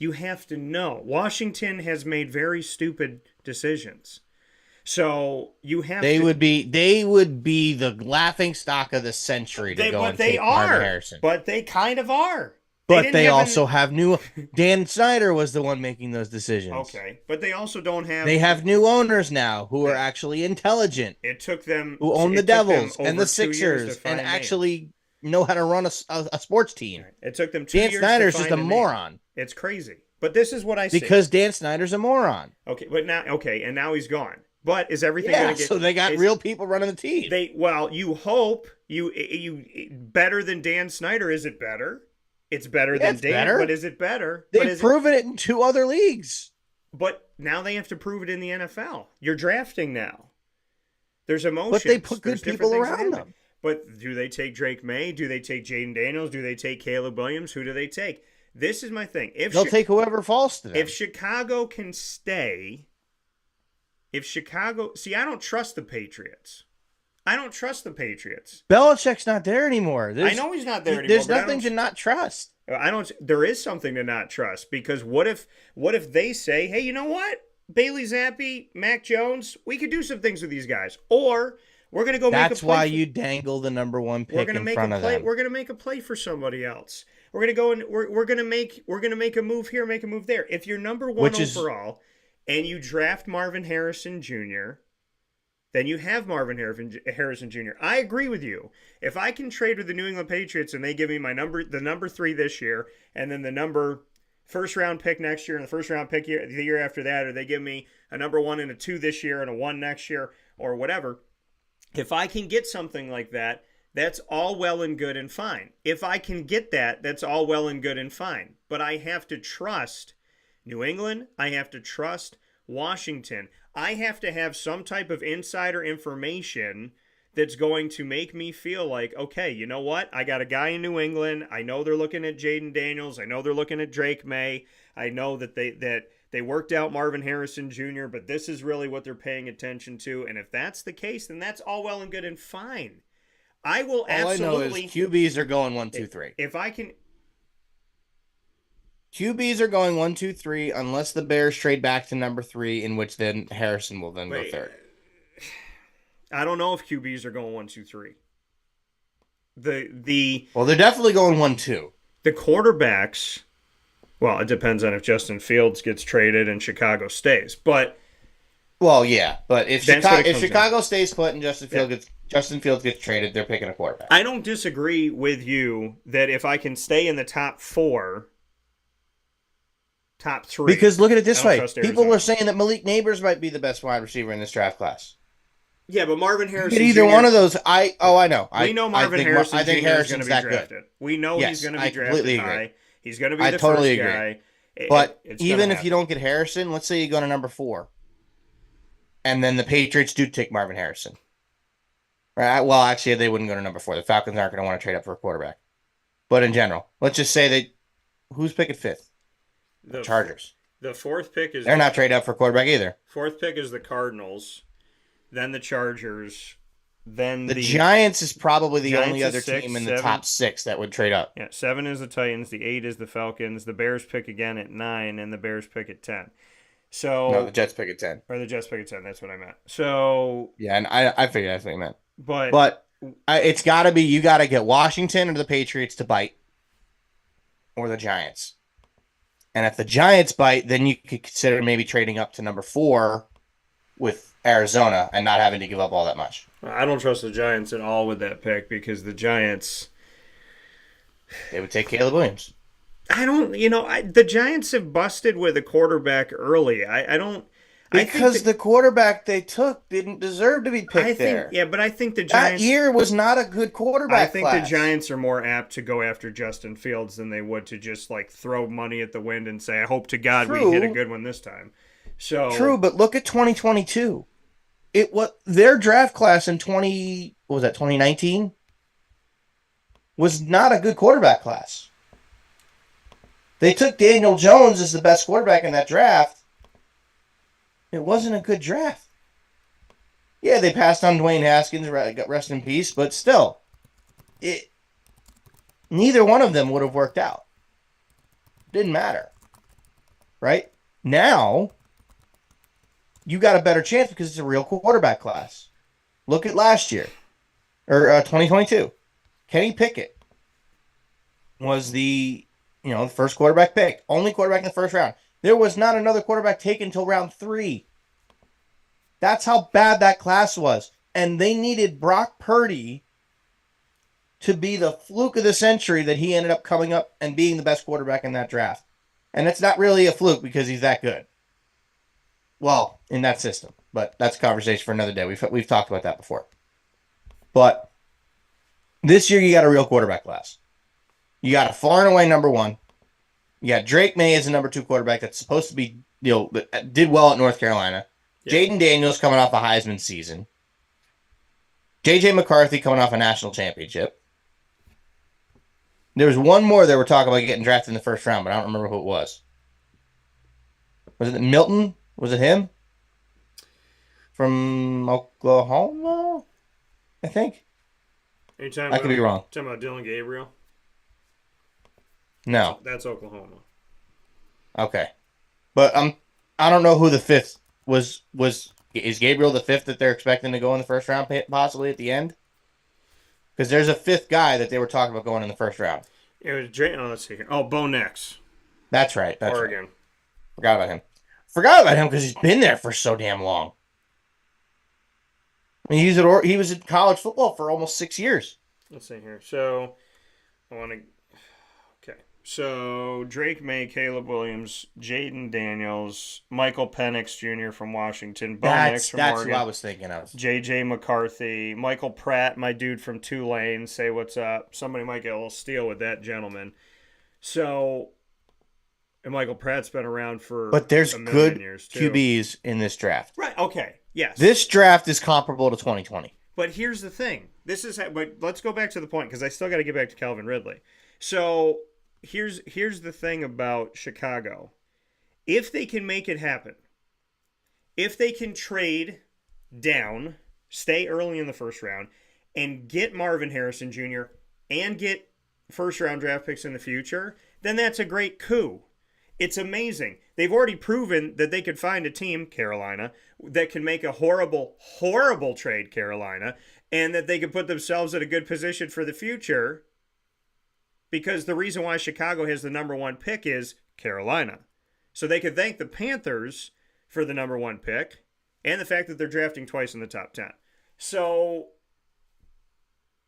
You have to know. Washington has made very stupid decisions. So you have They would be the laughing stock of the century to go and take Marvin Harrison. But they kind of are. But they also have new. Dan Snyder was the one making those decisions. Okay, but they also don't have. They have new owners now who are actually intelligent. It took them. Who own the Devils and the Sixers and actually know how to run a sports team. It took them 2 years. Dan Snyder's just a moron. It's crazy. But this is what I see. Because Dan Snyder's a moron. Okay, but now he's gone. But is everything going to get? So they got real people running the team. You hope you better than Dan Snyder. Is it better? It's better than Dan, but is it better? They've proven it in 2 other leagues. But now they have to prove it in the NFL. You're drafting now. There's emotions. But they put good people around them. But do they take Drake May? Do they take Jaden Daniels? Do they take Caleb Williams? Who do they take? This is my thing. They'll take whoever falls to them. If Chicago can stay If Chicago, see, I don't trust the Patriots. I don't trust the Patriots. Belichick's not there anymore. I know he's not there anymore. There's but nothing to not trust. I don't. There is something to not trust because what if they say, hey, you know what, Bailey Zappi, Mac Jones, we could do some things with these guys, or we're gonna go. That's why you dangle the number one pick in front of them. We're gonna make a play for somebody else. We're gonna go and we're gonna make a move here, make a move there. If you're number one overall and you draft Marvin Harrison Jr., then you have Marvin Harrison Jr. I agree with you. If I can trade with the New England Patriots and they give me the number 3 this year, and then the first round pick next year and the first round pick the year after that, or they give me a number 1 and a 2 this year and a 1 next year or whatever, if I can get something like that, that's all well and good and fine. If I can get that, that's all well and good and fine. But I have to trust New England. I have to trust Washington. I have to have some type of insider information that's going to make me feel like, okay, you know what? I got a guy in New England. I know they're looking at Jaden Daniels. I know they're looking at Drake May. I know that they worked out Marvin Harrison Jr., but this is really what they're paying attention to. And if that's the case, then that's all well and good and fine. I will absolutely. All I know is QBs are going 1, 2, 3. If I can. QBs are going 1, 2, 3 unless the Bears trade back to number 3, in which then Harrison will then go third. I don't know if QBs are going 1, 2, 3. Well, they're definitely going 1, 2. The quarterbacks. Well, it depends on if Justin Fields gets traded and Chicago stays, but. Well, yeah, but if Chicago stays put and Justin Fields gets traded, they're picking a quarterback. I don't disagree with you that if I can stay in the top 4, top 3. Because look at it this way. People were saying that Malik Neighbors might be the best wide receiver in this draft class. Yeah, but Marvin Harrison either Jr. one of those. I know. We know Marvin Harrison Jr. is going to be drafted. Good. We know he's going to be drafted high. He's going to be the totally first agree. guy. But even if you don't get Harrison, let's say you go to number 4. And then the Patriots do take Marvin Harrison. Right? Well, actually, they wouldn't go to number 4. The Falcons aren't going to want to trade up for a quarterback. But in general, let's just say that who's picking 5th? The Chargers. The 4th pick is... They're not trading up for a quarterback either. 4th pick is the Cardinals. Then the Chargers. Then the Giants is probably the only other team in the top 6 that would trade up. Yeah, 7 is the Titans. The 8 is the Falcons. The Bears pick again at 9, and the Bears pick at 10. So no, the Jets pick at 10. Or the Jets pick at 10. That's what I meant. So yeah, and I figured that's what you meant. But it's got to be you got to get Washington or the Patriots to bite, or the Giants. And if the Giants bite, then you could consider maybe trading up to number 4 with Arizona and not having to give up all that much. I don't trust the Giants at all with that pick because the Giants... They would take Caleb Williams. I don't... the Giants have busted with a quarterback early. I don't... Because the quarterback they took didn't deserve to be picked there. Yeah, but I think the Giants... That year was not a good quarterback class. The Giants are more apt to go after Justin Fields than they would to just throw money at the wind and say, I hope to God we hit a good one this time. So true, but look at 2022. Their draft class in 2019 was not a good quarterback class. They took Daniel Jones as the best quarterback in that draft. It wasn't a good draft. Yeah, they passed on Dwayne Haskins, rest in peace, but still, neither one of them would have worked out. Didn't matter. Right? Now, you got a better chance because it's a real quarterback class. Look at last year, or 2022. Kenny Pickett was the first quarterback pick, only quarterback in the first round. There was not another quarterback taken until round 3. That's how bad that class was. And they needed Brock Purdy to be the fluke of the century that he ended up coming up and being the best quarterback in that draft. And it's not really a fluke because he's that good. Well, in that system. But that's a conversation for another day. We've talked about that before. But this year you got a real quarterback class. You got a far and away number 1. You got Drake May as a number 2 quarterback that's supposed to be, did well at North Carolina. Yeah. Jaden Daniels coming off a Heisman season. J.J. McCarthy coming off a national championship. There was one more that we're talking about getting drafted in the first round, but I don't remember who it was. Was it Milton? Was it him? from Oklahoma, I think. Are you talking I could be wrong. Dylan Gabriel? No. That's Oklahoma. Okay. But I don't know who the fifth was. Is Gabriel the fifth that they're expecting to go in the first round, possibly at the end? Because there's a fifth guy that they were talking about going in the first round. It was let's see here. Oh, Bo Nix. That's right. That's Oregon. right. Forgot about him because he's been there for so damn long. I mean, he was in college football for almost 6 years. Let's see here. So, I want to... Okay. So, Drake May, Caleb Williams, Jaden Daniels, Michael Penix Jr. from Washington, Bo Nix from Oregon. That's who I was thinking of. J.J. McCarthy, Michael Pratt, my dude from Tulane, say what's up. Somebody might get a little steal with that gentleman. So, and Michael Pratt's been around for but there's a million good years too. QBs in this draft. Right, okay, yes. This draft is comparable to 2020. But here's the thing. But let's go back to the point because I still got to get back to Calvin Ridley. So here's the thing about Chicago. If they can make it happen, if they can trade down, stay early in the first round, and get Marvin Harrison Jr. and get first-round draft picks in the future, then that's a great coup. It's amazing. They've already proven that they could find a team, Carolina, that can make a horrible, horrible trade, Carolina, and that they could put themselves in a good position for the future because the reason why Chicago has the number one pick is Carolina. So they could thank the Panthers for the number one pick and the fact that they're drafting twice in the top 10. So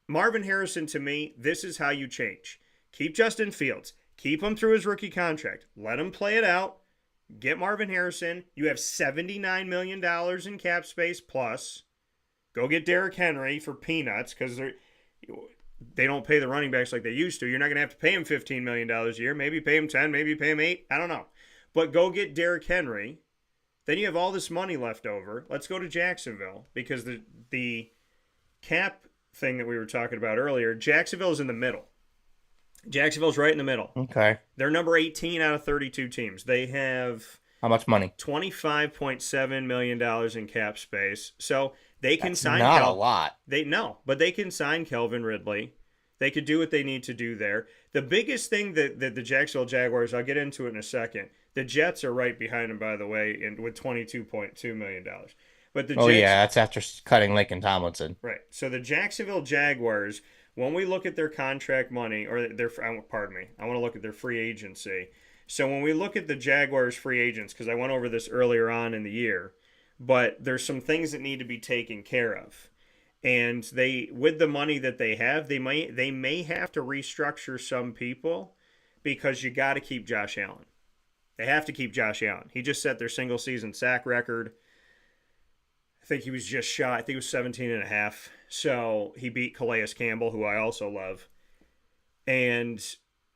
Marvin Harrison, to me, this is how you change. Keep Justin Fields. Keep him through his rookie contract. Let him play it out. Get Marvin Harrison. You have $79 million in cap space plus. Go get Derrick Henry for peanuts because they don't pay the running backs like they used to. You're not going to have to pay him $15 million a year. Maybe pay him 10, maybe pay him 8. I don't know. But go get Derrick Henry. Then you have all this money left over. Let's go to Jacksonville because the cap thing that we were talking about earlier, Jacksonville is in the middle. Jacksonville's right in the middle. Okay. They're number 18 out of 32 teams. They have how much money? $25.7 million in cap space. So they can sign. Not a lot. But they can sign Calvin Ridley. They could do what they need to do there. The biggest thing that the Jacksonville Jaguars, I'll get into it in a second. The Jets are right behind them, by the way, with $22.2 million. But that's after cutting Laken Tomlinson. Right. So the Jacksonville Jaguars, when we look at their contract money, or I want to look at their free agency. So when we look at the Jaguars free agents, because I went over this earlier on in the year, but there's some things that need to be taken care of. And with the money that they have, they may have to restructure some people because you got to keep Josh Allen. They have to keep Josh Allen. He just set their single season sack record. I think he was just shot. I think it was 17 and a half. So he beat Calais Campbell, who I also love. And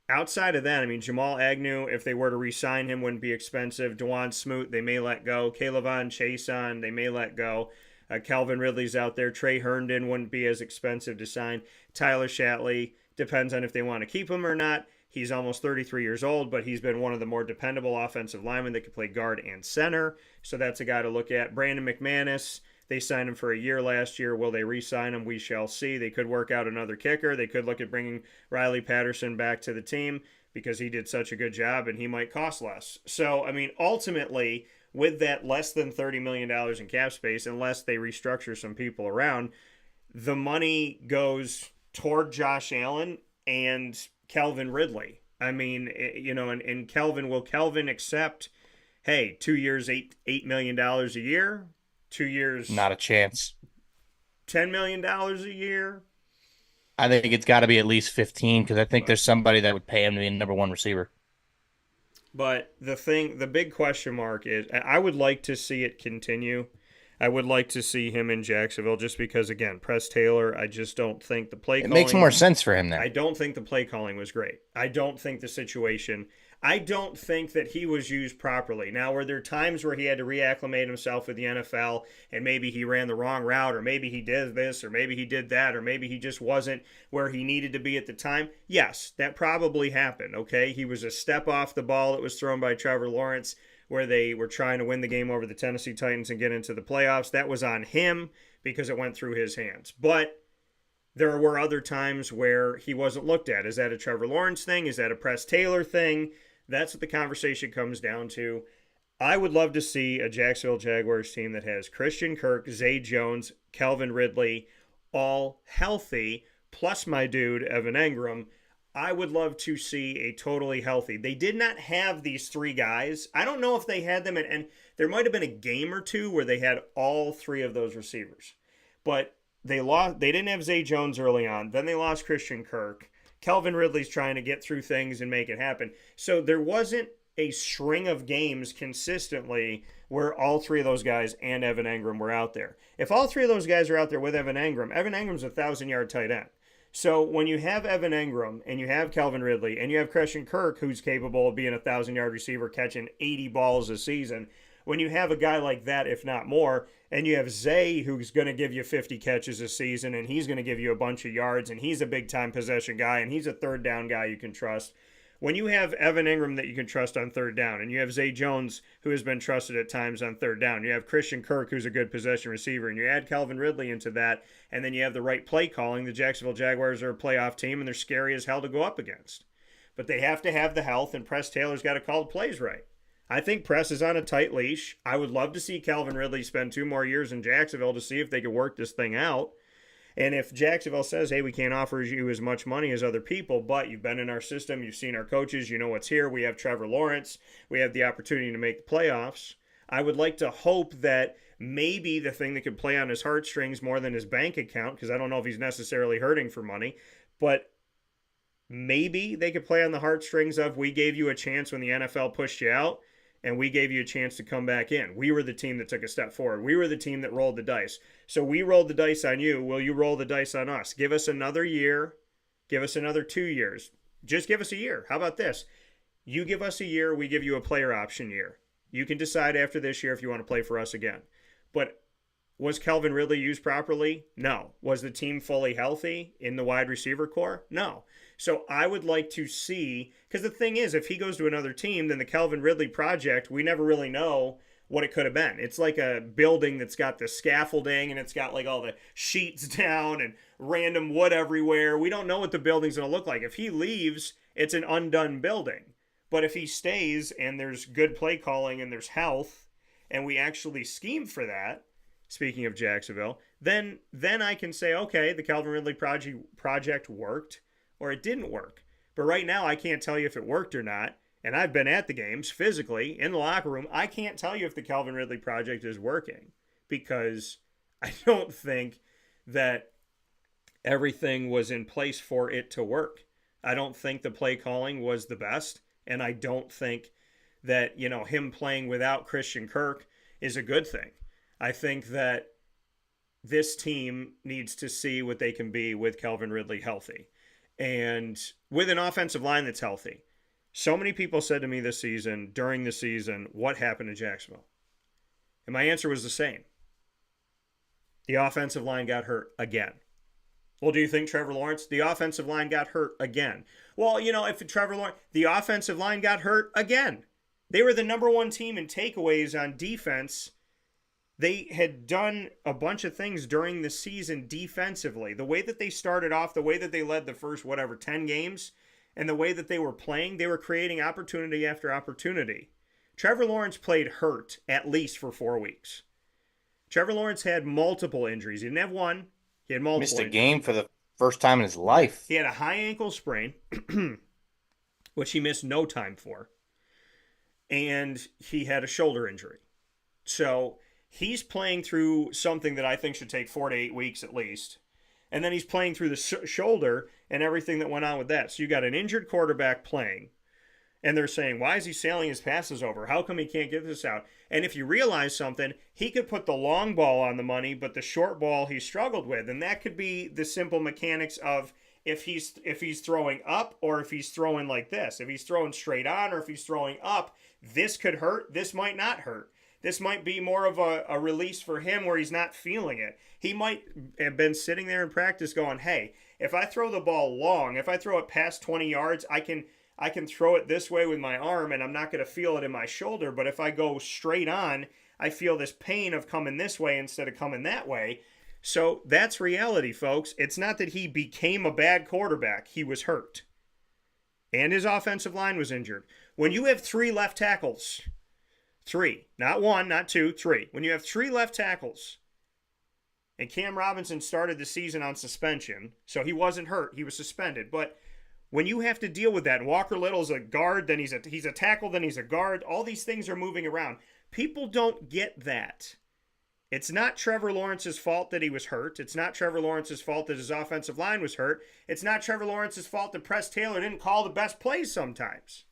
outside of that, I mean, Jamal Agnew, if they were to re-sign him, wouldn't be expensive. DeJuan Smoot, they may let go. Kayvon Chason, they may let go. Calvin Ridley's out there. Trey Herndon wouldn't be as expensive to sign. Tyler Shatley, depends on if they want to keep him or not. He's almost 33 years old, but he's been one of the more dependable offensive linemen that could play guard and center. So that's a guy to look at. Brandon McManus, they signed him for a year last year. Will they re-sign him? We shall see. They could work out another kicker. They could look at bringing Riley Patterson back to the team because he did such a good job and he might cost less. So, I mean, ultimately, with that less than $30 million in cap space, unless they restructure some people around, the money goes toward Josh Allen and Calvin Ridley. I mean, and will Kelvin accept, hey, 2 years, $8 million a year? 2 years. Not a chance. $10 million a year? I think it's got to be at least 15 because I think there's somebody that would pay him to be a number one receiver. But the big question mark is, I would like to see it continue. I would like to see him in Jacksonville just because, again, Press Taylor, I just don't think the play calling... It makes more sense for him there. I don't think the play calling was great. I don't think the situation... I don't think that he was used properly. Now, were there times where he had to reacclimate himself with the NFL and maybe he ran the wrong route or maybe he did this or maybe he did that or maybe he just wasn't where he needed to be at the time? Yes, that probably happened, okay? He was a step off the ball that was thrown by Trevor Lawrence. where they were trying to win the game over the Tennessee Titans and get into the playoffs. That was on him because it went through his hands. But there were other times where he wasn't looked at. Is that a Trevor Lawrence thing? Is that a Press Taylor thing? That's what the conversation comes down to. I would love to see a Jacksonville Jaguars team that has Christian Kirk, Zay Jones, Calvin Ridley, all healthy, plus my dude, Evan Engram. I would love to see a totally healthy. They did not have these three guys. I don't know if they had them, and there might have been a game or two where they had all three of those receivers. But they didn't have Zay Jones early on. Then they lost Christian Kirk. Calvin Ridley's trying to get through things and make it happen. So there wasn't a string of games consistently where all three of those guys and Evan Engram were out there. If all three of those guys are out there with Evan Engram's a 1,000-yard tight end. So when you have Evan Engram and you have Calvin Ridley and you have Christian Kirk, who's capable of being a 1,000-yard receiver catching 80 balls a season, when you have a guy like that, if not more, and you have Zay, who's going to give you 50 catches a season, and he's going to give you a bunch of yards, and he's a big-time possession guy, and he's a third-down guy you can trust. When you have Evan Engram that you can trust on third down, and you have Zay Jones, who has been trusted at times on third down, you have Christian Kirk, who's a good possession receiver, and you add Calvin Ridley into that, and then you have the right play calling, the Jacksonville Jaguars are a playoff team, and they're scary as hell to go up against. But they have to have the health, and Press Taylor's got to call the plays right. I think Press is on a tight leash. I would love to see Calvin Ridley spend 2 more years in Jacksonville to see if they could work this thing out. And if Jacksonville says, hey, we can't offer you as much money as other people, but you've been in our system, you've seen our coaches, you know what's here, we have Trevor Lawrence, we have the opportunity to make the playoffs, I would like to hope that maybe the thing that could play on his heartstrings more than his bank account, because I don't know if he's necessarily hurting for money, but maybe they could play on the heartstrings of, we gave you a chance when the NFL pushed you out, and we gave you a chance to come back in. We were the team that took a step forward. We were the team that rolled the dice. So we rolled the dice on you. Will you roll the dice on us? Give us another year. Give us another 2 years. Just give us a year. How about this? You give us a year, we give you a player option year. You can decide after this year if you want to play for us again. But was Calvin Ridley used properly? No. Was the team fully healthy in the wide receiver core? No. So I would like to see, because the thing is, if he goes to another team, then the Calvin Ridley project, we never really know what it could have been. It's like a building that's got the scaffolding and it's got like all the sheets down and random wood everywhere. We don't know what the building's going to look like. If he leaves, it's an undone building. But if he stays and there's good play calling and there's health and we actually scheme for that, speaking of Jacksonville, then I can say, okay, the Calvin Ridley project worked or it didn't work. But right now, I can't tell you if it worked or not. And I've been at the games physically in the locker room. I can't tell you if the Calvin Ridley project is working because I don't think that everything was in place for it to work. I don't think the play calling was the best. And I don't think that, him playing without Christian Kirk is a good thing. I think that this team needs to see what they can be with Calvin Ridley healthy. And with an offensive line that's healthy. So many people said to me this season, during the season, what happened to Jacksonville? And my answer was the same. The offensive line got hurt again. Well, do you think Trevor Lawrence? The offensive line got hurt again. Well, if Trevor Lawrence, the offensive line got hurt again. They were the number one team in takeaways on defense. They had done a bunch of things during the season defensively. The way that they started off, the way that they led the first, 10 games, and the way that they were playing, they were creating opportunity after opportunity. Trevor Lawrence played hurt at least for 4 weeks. Trevor Lawrence had multiple injuries. He didn't have one. He had multiple Missed a injuries. game for the first time in his life. He had a high ankle sprain, which he missed no time for. And he had a shoulder injury. So he's playing through something that I think should take 4 to 8 weeks at least. And then he's playing through the shoulder and everything that went on with that. So you got an injured quarterback playing. And they're saying, why is he sailing his passes over? How come he can't get this out? And if you realize something, he could put the long ball on the money, but the short ball he struggled with. And that could be the simple mechanics of if he's throwing up or if he's throwing like this. If he's throwing straight on or if he's throwing up, this could hurt. This might not hurt. This might be more of a release for him where he's not feeling it. He might have been sitting there in practice going, hey, if I throw the ball long, if I throw it past 20 yards, I can I can throw it this way with my arm and I'm not going to feel it in my shoulder. But if I go straight on, I feel this pain of coming this way instead of coming that way. So that's reality, folks. It's not that he became a bad quarterback. He was hurt. And his offensive line was injured. When you have 3 left tackles, 3, not 1, not 2, 3. When you have 3 left tackles, and Cam Robinson started the season on suspension, so he wasn't hurt, he was suspended. But when you have to deal with that, and Walker Little's a guard, then he's a tackle, then he's a guard, all these things are moving around. People don't get that. It's not Trevor Lawrence's fault that he was hurt. It's not Trevor Lawrence's fault that his offensive line was hurt. It's not Trevor Lawrence's fault that Press Taylor didn't call the best plays sometimes.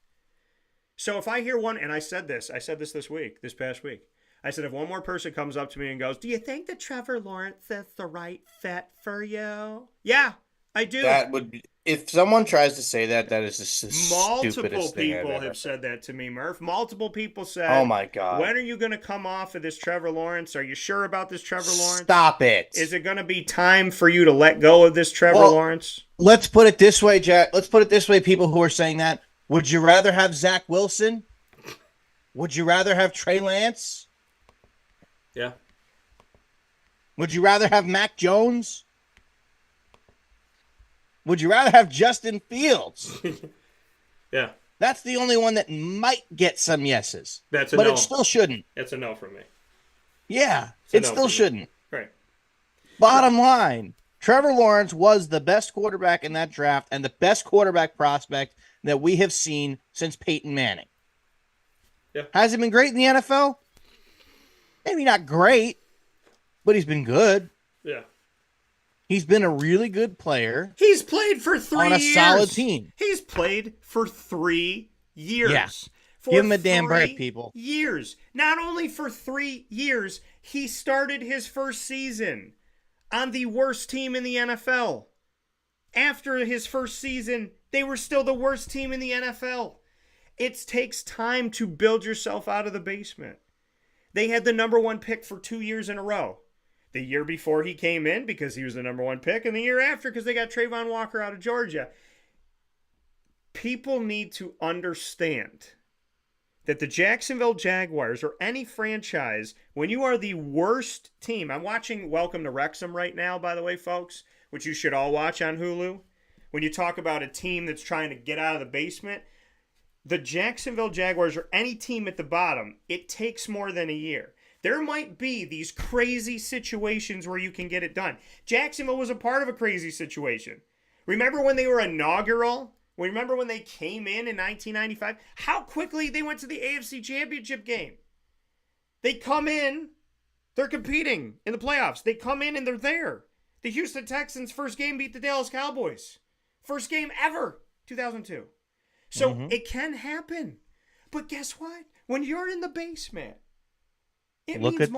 So if I hear one, and I said this this past week. I said, if one more person comes up to me and goes, do you think that Trevor Lawrence is the right fit for you? Yeah, I do. That would be, if someone tries to say that, that is the stupidest Multiple thing I've people ever have said that to me, Murph. Multiple people said, oh my God. when are you going to come off of this Trevor Lawrence? Are you sure about this Trevor Lawrence? Stop it. Is it going to be time for you to let go of this Trevor Lawrence? Let's put it this way, Jack. Let's put it this way, people who are saying that. Would you rather have Zach Wilson? Would you rather have Trey Lance? Yeah. Would you rather have Mac Jones? Would you rather have Justin Fields? Yeah. That's the only one that might get some yeses. But it still shouldn't. It's a no from me. Yeah, It's it a no still for me. shouldn't. Right. Bottom line, Trevor Lawrence was the best quarterback in that draft and the best quarterback prospect that we have seen since Peyton Manning. Yeah. Has he been great in the NFL? Maybe not great, but he's been good. Yeah. He's been a really good player. He's played for 3 years. On a solid team. He's played for 3 years. Yeah. For Give him a damn 3 break, people. Years. Not only for 3 years, he started his first season on the worst team in the NFL. After his first season, they were still the worst team in the NFL. It takes time to build yourself out of the basement. They had the number 1 pick for 2 years in a row. The year before he came in because he was the number 1 pick, and the year after because they got Trayvon Walker out of Georgia. People need to understand that the Jacksonville Jaguars or any franchise, when you are the worst team, I'm watching Welcome to Wrexham right now, by the way, folks, which you should all watch on Hulu. When you talk about a team that's trying to get out of the basement, the Jacksonville Jaguars or any team at the bottom, it takes more than a year. There might be these crazy situations where you can get it done. Jacksonville was a part of a crazy situation. Remember when they were inaugural? Remember when they came in 1995? How quickly they went to the AFC Championship game. They come in, they're competing in the playoffs. They come in and they're there. The Houston Texans' first game beat the Dallas Cowboys. First game ever, 2002. So it can happen. But guess what? When you're in the basement, Look at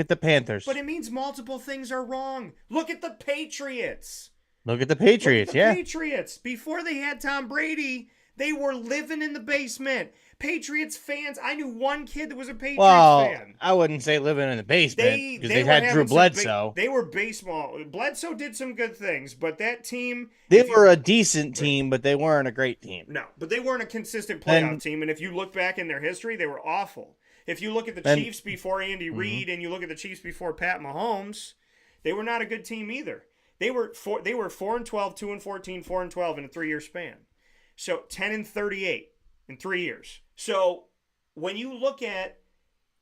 the Panthers. But it means multiple things are wrong. Look at the Patriots. Look at the Patriots, Look at the Patriots. Before they had Tom Brady, they were living in the basement. Patriots fans, I knew one kid that was a Patriots fan. I wouldn't say living in the basement because they were had Drew Bledsoe. They were baseball. Bledsoe did some good things, but that team... They were a decent team, but they weren't a great team. No, but they weren't a consistent playoff team, and if you look back in their history, they were awful. If you look at the Chiefs before Andy Reid and you look at the Chiefs before Pat Mahomes, they were not a good team either. They were 4-12, 2-14, 4-12 in a 3-year span. So 10-38 in 3 years. So when you look at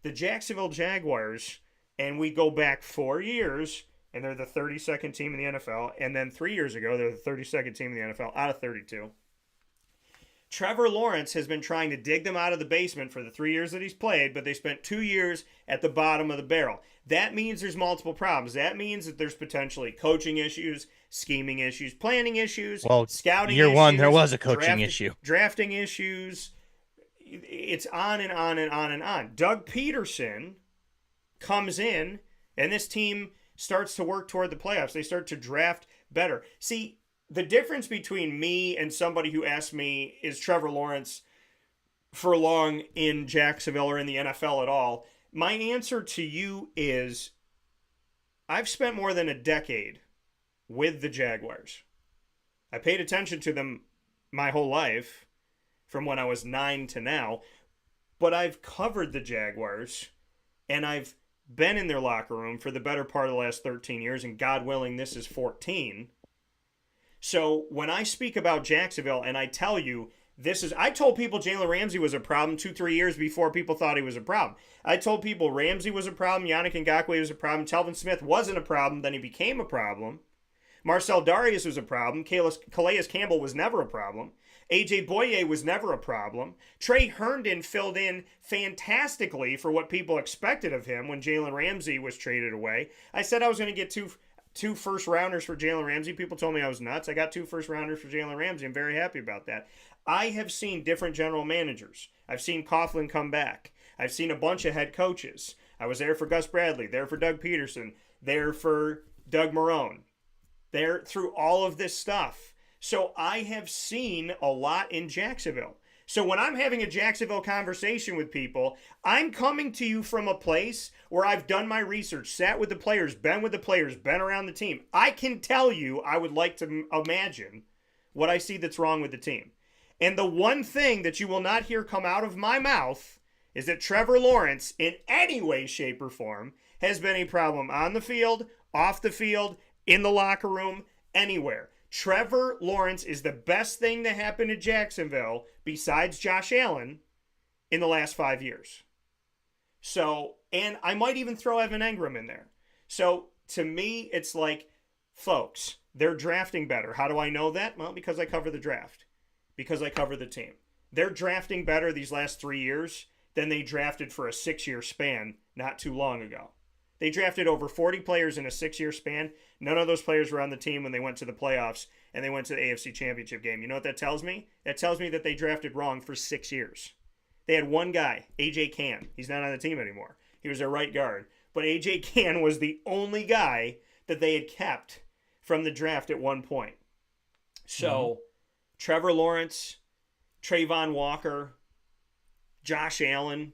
the Jacksonville Jaguars and we go back 4 years and they're the 32nd team in the NFL, and then 3 years ago they're the 32nd team in the NFL out of 32. Trevor Lawrence has been trying to dig them out of the basement for the 3 years that he's played, but they spent 2 years at the bottom of the barrel. That means there's multiple problems. That means that there's potentially coaching issues, scheming issues, planning issues, scouting issues. Year one, there was a coaching issue. Drafting issues. It's on and on and on and on. Doug Peterson comes in, and this team starts to work toward the playoffs. They start to draft better. See, the difference between me and somebody who asked me, is Trevor Lawrence for long in Jacksonville or in the NFL at all? My answer to you is I've spent more than a decade with the Jaguars. I paid attention to them my whole life. from when I was 9 to now. But I've covered the Jaguars, and I've been in their locker room for the better part of the last 13 years, and God willing, this is 14. So when I speak about Jacksonville and I tell you I told people Jalen Ramsey was a problem 2-3 years before people thought he was a problem. I told people Ramsey was a problem, Yannick Ngakoue was a problem, Telvin Smith wasn't a problem, then he became a problem. Marcel Darius was a problem, Calais Campbell was never a problem. AJ Boye was never a problem. Trey Herndon filled in fantastically for what people expected of him when Jalen Ramsey was traded away. I said I was going to get two first-rounders for Jalen Ramsey. People told me I was nuts. I got 2 first-rounders for Jalen Ramsey. I'm very happy about that. I have seen different general managers. I've seen Coughlin come back. I've seen a bunch of head coaches. I was there for Gus Bradley, there for Doug Peterson, there for Doug Marrone, there through all of this stuff. So I have seen a lot in Jacksonville. So when I'm having a Jacksonville conversation with people, I'm coming to you from a place where I've done my research, sat with the players, been with the players, been around the team. I can tell you, I would like to imagine what I see that's wrong with the team. And the one thing that you will not hear come out of my mouth is that Trevor Lawrence, in any way, shape, or form, has been a problem on the field, off the field, in the locker room, anywhere. Trevor Lawrence is the best thing to happen to Jacksonville besides Josh Allen in the last 5 years. So, and I might even throw Evan Engram in there. So, to me, it's like, folks, they're drafting better. How do I know that? Well, because I cover the draft. Because I cover the team. They're drafting better these last 3 years than they drafted for a 6-year span not too long ago. They drafted over 40 players in a 6-year span. None of those players were on the team when they went to the playoffs and they went to the AFC Championship game. You know what that tells me? That tells me that they drafted wrong for 6 years. They had one guy, A.J. Cann. He's not on the team anymore. He was their right guard. But A.J. Cann was the only guy that they had kept from the draft at one point. So, Trevor Lawrence, Trayvon Walker, Josh Allen,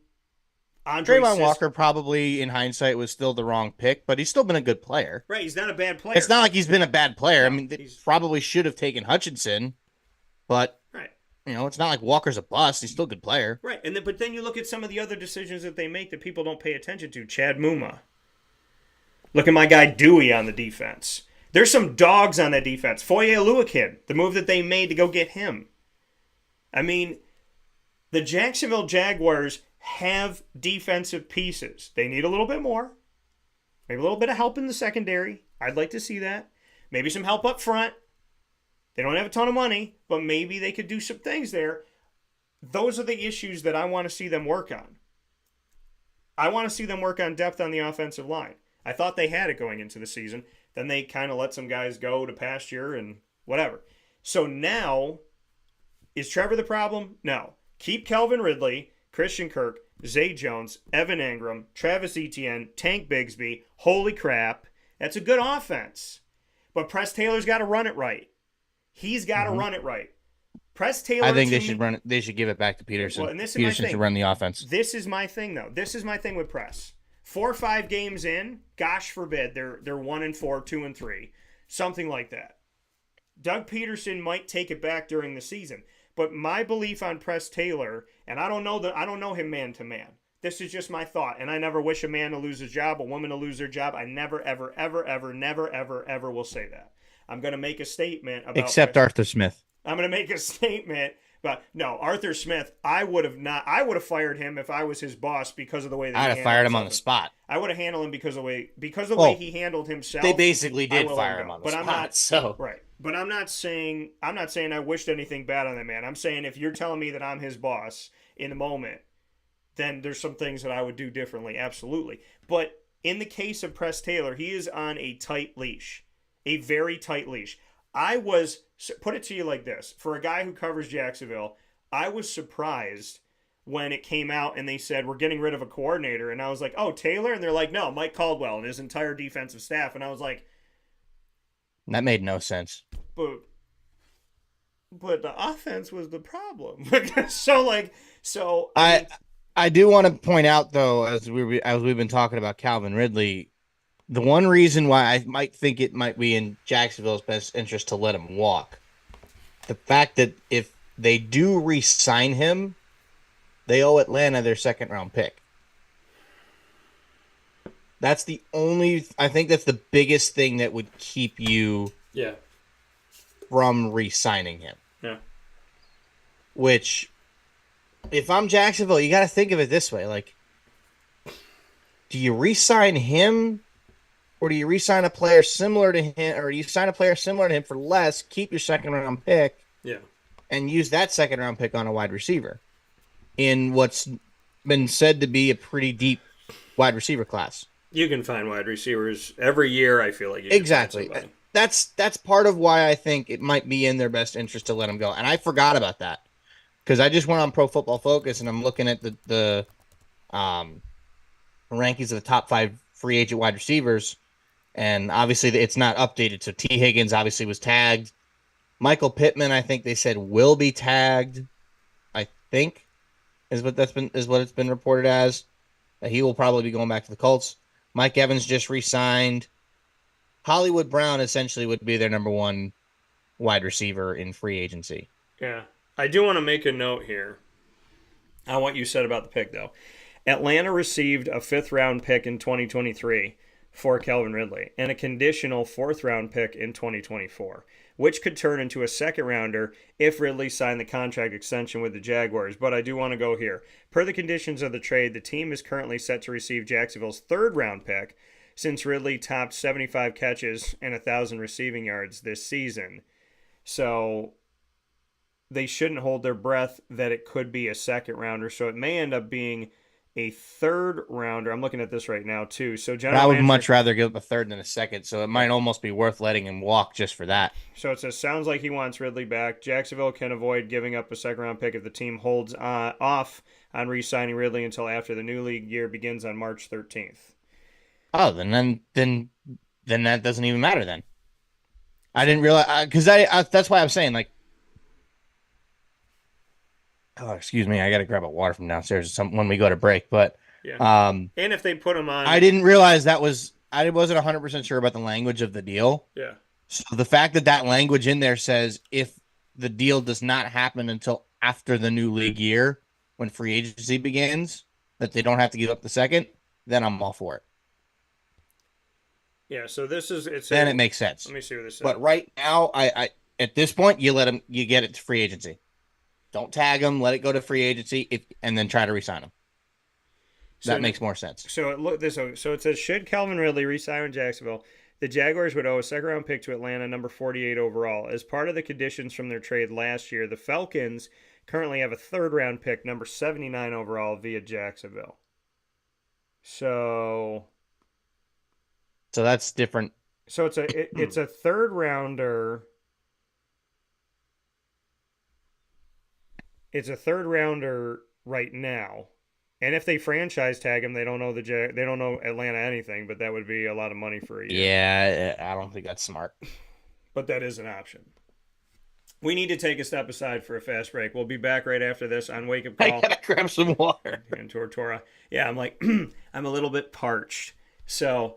Trayvon Walker probably, in hindsight, was still the wrong pick, but he's still been a good player. Right, he's not a bad player. It's not like he's been a bad player. No, I mean, they probably should have taken Hutchinson, but right. You know, it's not like Walker's a bust. He's still a good player. Right, but then you look at some of the other decisions that they make that people don't pay attention to. Chad Muma. Look at my guy Dewey on the defense. There's some dogs on that defense. Foye Oluokun, the move that they made to go get him. I mean, the Jacksonville Jaguars have defensive pieces. They need a little bit more. Maybe a little bit of help in the secondary. I'd like to see that. Maybe some help up front. They don't have a ton of money, but maybe they could do some things there. Those are the issues that I want to see them work on. I want to see them work on depth on the offensive line. I thought they had it going into the season. Then they kind of let some guys go to pasture and whatever. So now, is Trevor the problem? No. Keep Calvin Ridley, Christian Kirk, Zay Jones, Evan Engram, Travis Etienne, Tank Bigsby. Holy crap. That's a good offense. But Press Taylor's got to run it right. He's got to run it right. Press Taylor. I think they should run it. They should give it back to Peterson. Well, and this is Peterson my thing. should run the offense. This is my thing, though. This is my thing with Press. 4 or 5 games in, gosh forbid, they're 1-4, 2-3, something like that. Doug Peterson might take it back during the season, but my belief on Press Taylor, and I don't know him man to man. This is just my thought, and I never wish a man to lose his job, a woman to lose their job. I never, ever, ever, ever, never, ever, ever will say that. I'm going to make a statement about except Arthur Smith. I'm going to make a statement about Arthur Smith. I would have fired him if I was his boss because of the way that I'd have fired him on the spot. I would have handled him because of the way he handled himself. They basically did fire him on the spot. Right. But I'm not saying I wished anything bad on that man. I'm saying if you're telling me that I'm his boss in the moment, then there's some things that I would do differently. Absolutely. But in the case of Press Taylor, he is on a tight leash. A very tight leash. Put it to you like this. For a guy who covers Jacksonville, I was surprised when it came out and they said, we're getting rid of a coordinator. And I was like, oh, Taylor? And they're like, no, Mike Caldwell and his entire defensive staff. And I was like... That made no sense. But the offense was the problem. I do want to point out, though, as we've been talking about Calvin Ridley, the one reason why I might think it might be in Jacksonville's best interest to let him walk, the fact that if they do re-sign him, they owe Atlanta their second-round pick. That's the only... I think that's the biggest thing that would keep you from re-signing him. Yeah. Which, if I'm Jacksonville, you got to think of it this way. Like, do you re-sign him, or do you re-sign a player similar to him, or do you sign a player similar to him for less, keep your second-round pick, and use that second-round pick on a wide receiver in what's been said to be a pretty deep wide receiver class? You can find wide receivers every year. I feel like you exactly. Can find that's part of why I think it might be in their best interest to let him go. And I forgot about that because I just went on Pro Football Focus and I'm looking at the rankings of the top 5 free agent wide receivers, and obviously it's not updated. So T. Higgins obviously was tagged. Michael Pittman, I think they said will be tagged. I think is what it's been reported as. That he will probably be going back to the Colts. Mike Evans just re-signed. Hollywood Brown essentially would be their number 1 wide receiver in free agency. Yeah. I do want to make a note here on what you said about the pick, though. Atlanta received a 5th-round pick in 2023 for Calvin Ridley and a conditional 4th-round pick in 2024, which could turn into a 2nd-rounder if Ridley signed the contract extension with the Jaguars. But I do want to go here. Per the conditions of the trade, the team is currently set to receive Jacksonville's 3rd-round pick since Ridley topped 75 catches and 1,000 receiving yards this season. So they shouldn't hold their breath that it could be a 2nd-rounder. So it may end up being a 3rd-rounder. I'm looking at this right now, too. So I would much rather give up a 3rd than a 2nd, so it might almost be worth letting him walk just for that. So it says, sounds like he wants Ridley back. Jacksonville can avoid giving up a 2nd-round pick if the team holds off on re-signing Ridley until after the new league year begins on March 13th. Oh, then that doesn't even matter then. I didn't realize, because I that's why I'm saying, like, oh, excuse me, I got to grab a water from downstairs when we go to break. But and if they put him on, I didn't realize I wasn't 100% sure about the language of the deal. Yeah. So the fact that language in there says if the deal does not happen until after the new league year, when free agency begins, that they don't have to give up the 2nd, then I'm all for it. Yeah. So this is then it makes sense. Let me see what this is. But right now, I at this point, you get it to free agency. Don't tag him. Let it go to free agency, and then try to re-sign him. That makes more sense. So it says, should Calvin Ridley re-sign with Jacksonville, the Jaguars would owe a 2nd-round pick to Atlanta, number 48 overall. As part of the conditions from their trade last year, the Falcons currently have a 3rd-round pick, number 79 overall, via Jacksonville. So that's different. So it's a 3rd-rounder. It's a 3rd-rounder right now, and if they franchise tag him, they don't know Atlanta anything, but that would be a lot of money for a year. Yeah, I don't think that's smart. But that is an option. We need to take a step aside for a fast break. We'll be back right after this on Wake Up Call. I gotta grab some water. Dan Tortora. Yeah, I'm like, I'm a little bit parched. So,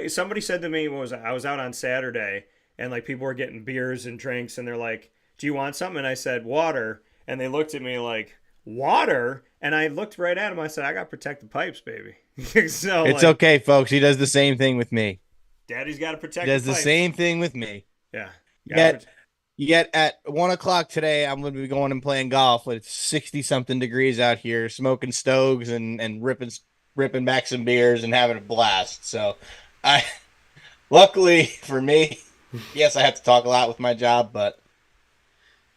somebody said to me, I was out on Saturday, and like people were getting beers and drinks, and they're like, "Do you want something?" And I said, "Water." And they looked at me like, water? And I looked right at him. I said, I got to protect the pipes, baby. So it's okay, folks. He does the same thing with me. Daddy's got to protect the pipes. He does the same thing with me. Yeah. Yet at 1 o'clock today, I'm going to be going and playing golf. It's 60-something degrees out here, smoking stoves and ripping back some beers and having a blast. So, luckily for me, yes, I have to talk a lot with my job, but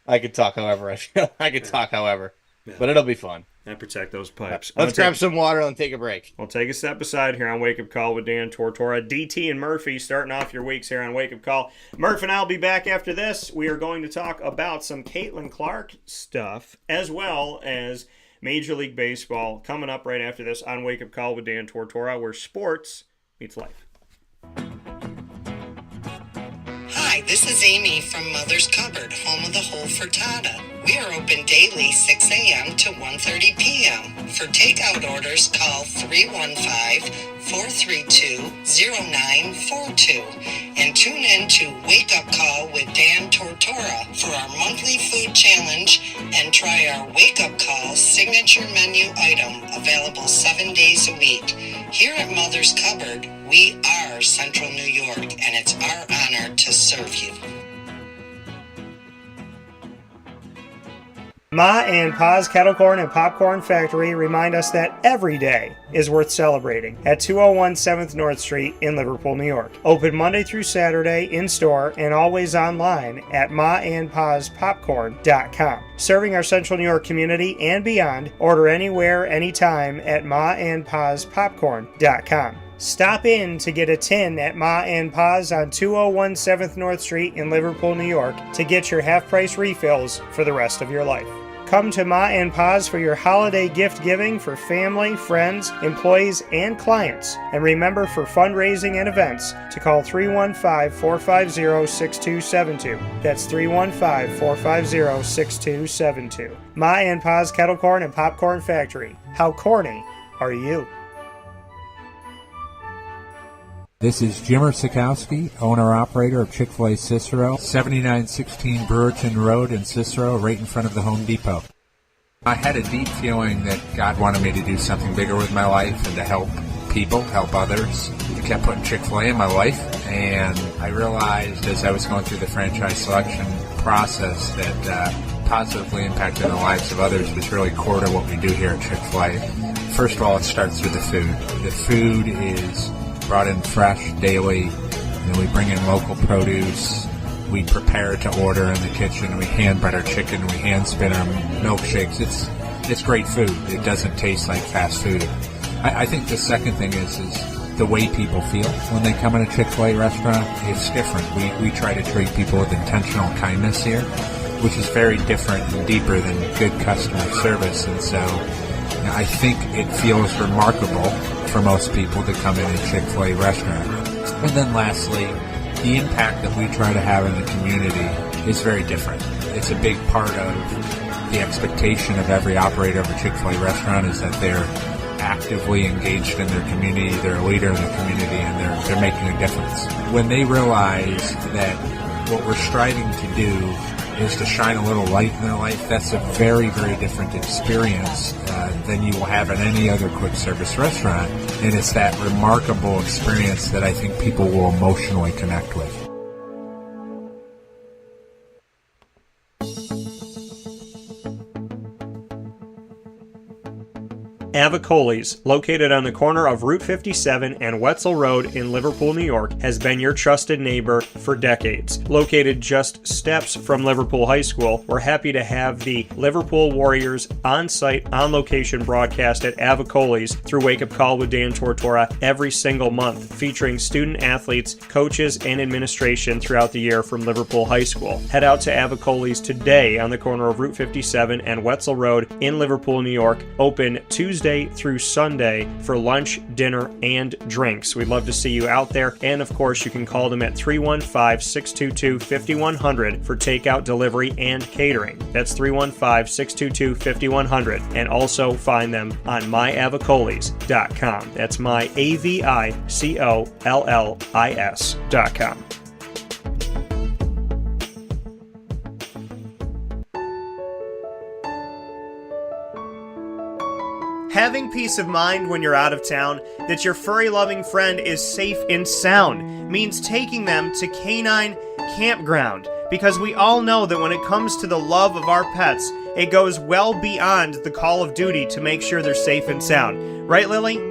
I could talk however I feel. But it'll be fun. And protect those pipes. Let's grab some water and take a break. We'll take a step aside here on Wake Up Call with Dan Tortora. DT and Murphy starting off your weeks here on Wake Up Call. Murph and I will be back after this. We are going to talk about some Caitlin Clark stuff as well as Major League Baseball coming up right after this on Wake Up Call with Dan Tortora, where sports meets life. Hi, this is Amy from Mother's Cupboard, home of the Whole Frittata. We are open daily 6 a.m. to 1:30 p.m. For takeout orders, call 315-432-0942 and tune in to Wake Up Call with Dan Tortora for our monthly food challenge and try our Wake Up Call signature menu item available 7 days a week. Here at Mother's Cupboard, we are Central New York, and it's our honor to serve you. Ma and Pa's Kettle Corn and Popcorn Factory remind us that every day is worth celebrating at 201 7th North Street in Liverpool, New York. Open Monday through Saturday in-store and always online at maandpaspopcorn.com. Serving our Central New York community and beyond, order anywhere, anytime at maandpaspopcorn.com. Stop in to get a tin at Ma and Pa's on 201 7th North Street in Liverpool, New York to get your half-price refills for the rest of your life. Come to Ma and Pa's for your holiday gift giving for family, friends, employees, and clients. And remember, for fundraising and events, to call 315-450-6272. That's 315-450-6272. Ma and Pa's Kettle Corn and Popcorn Factory. How corny are you? This is Jimmer Sikowski, owner-operator of Chick-fil-A Cicero, 7916 Brewerton Road in Cicero, right in front of the Home Depot. I had a deep feeling that God wanted me to do something bigger with my life and to help people, help others. I kept putting Chick-fil-A in my life, and I realized as I was going through the franchise selection process that positively impacting the lives of others was really core to what we do here at Chick-fil-A. First of all, it starts with the food. The food is brought in fresh daily, and we bring in local produce. We prepare to order in the kitchen. We hand bread our chicken. We hand spin our milkshakes. It's great food. It doesn't taste like fast food. I think the second thing is the way people feel when they come in a Chick-fil-A restaurant. It's different. We try to treat people with intentional kindness here, which is very different and deeper than good customer service. And so I think it feels remarkable for most people to come in a Chick-fil-A restaurant. And then lastly, the impact that we try to have in the community is very different. It's a big part of the expectation of every operator of a Chick-fil-A restaurant is that they're actively engaged in their community, they're a leader in the community, and they're making a difference. When they realize that what we're striving to do is to shine a little light in their life, that's a very, very different experience than you will have at any other quick service restaurant. And it's that remarkable experience that I think people will emotionally connect with. Avicoli's, located on the corner of Route 57 and Wetzel Road in Liverpool, New York, has been your trusted neighbor for decades. Located just steps from Liverpool High School, we're happy to have the Liverpool Warriors on-site, on-location broadcast at Avicoli's through Wake Up Call with Dan Tortora every single month, featuring student athletes, coaches, and administration throughout the year from Liverpool High School. Head out to Avicoli's today on the corner of Route 57 and Wetzel Road in Liverpool, New York, open Tuesday through Sunday for lunch, dinner, and drinks. We'd love to see you out there, and of course you can call them at 315-622-5100 for takeout, delivery, and catering. That's 315-622-5100, and also find them on myavicolis.com. That's myavicollis.com. Having peace of mind when you're out of town that your furry-loving friend is safe and sound means taking them to Canine Campground, because we all know that when it comes to the love of our pets, it goes well beyond the call of duty to make sure they're safe and sound. Right, Lily?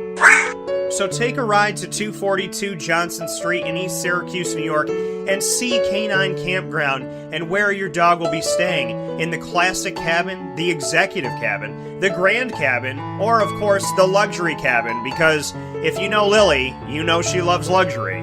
So take a ride to 242 Johnson Street in East Syracuse, New York, and see Canine Campground and where your dog will be staying in the classic cabin, the executive cabin, the grand cabin, or of course the luxury cabin, because if you know Lily, you know she loves luxury.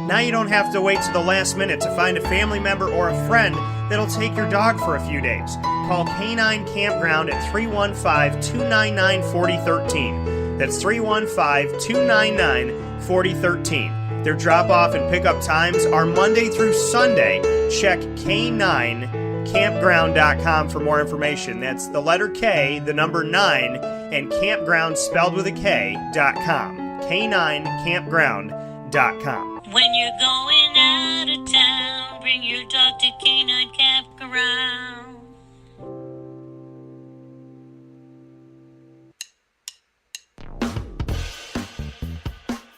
Now you don't have to wait to the last minute to find a family member or a friend that'll take your dog for a few days. Call Canine Campground at 315-299-4013. That's 315-299-4013. Their drop-off and pickup times are Monday through Sunday. Check K9campground.com for more information. That's the letter K, the number 9, and campground spelled with a K.com. K9campground.com. When you're going out of town, bring your dog to Canine Campground.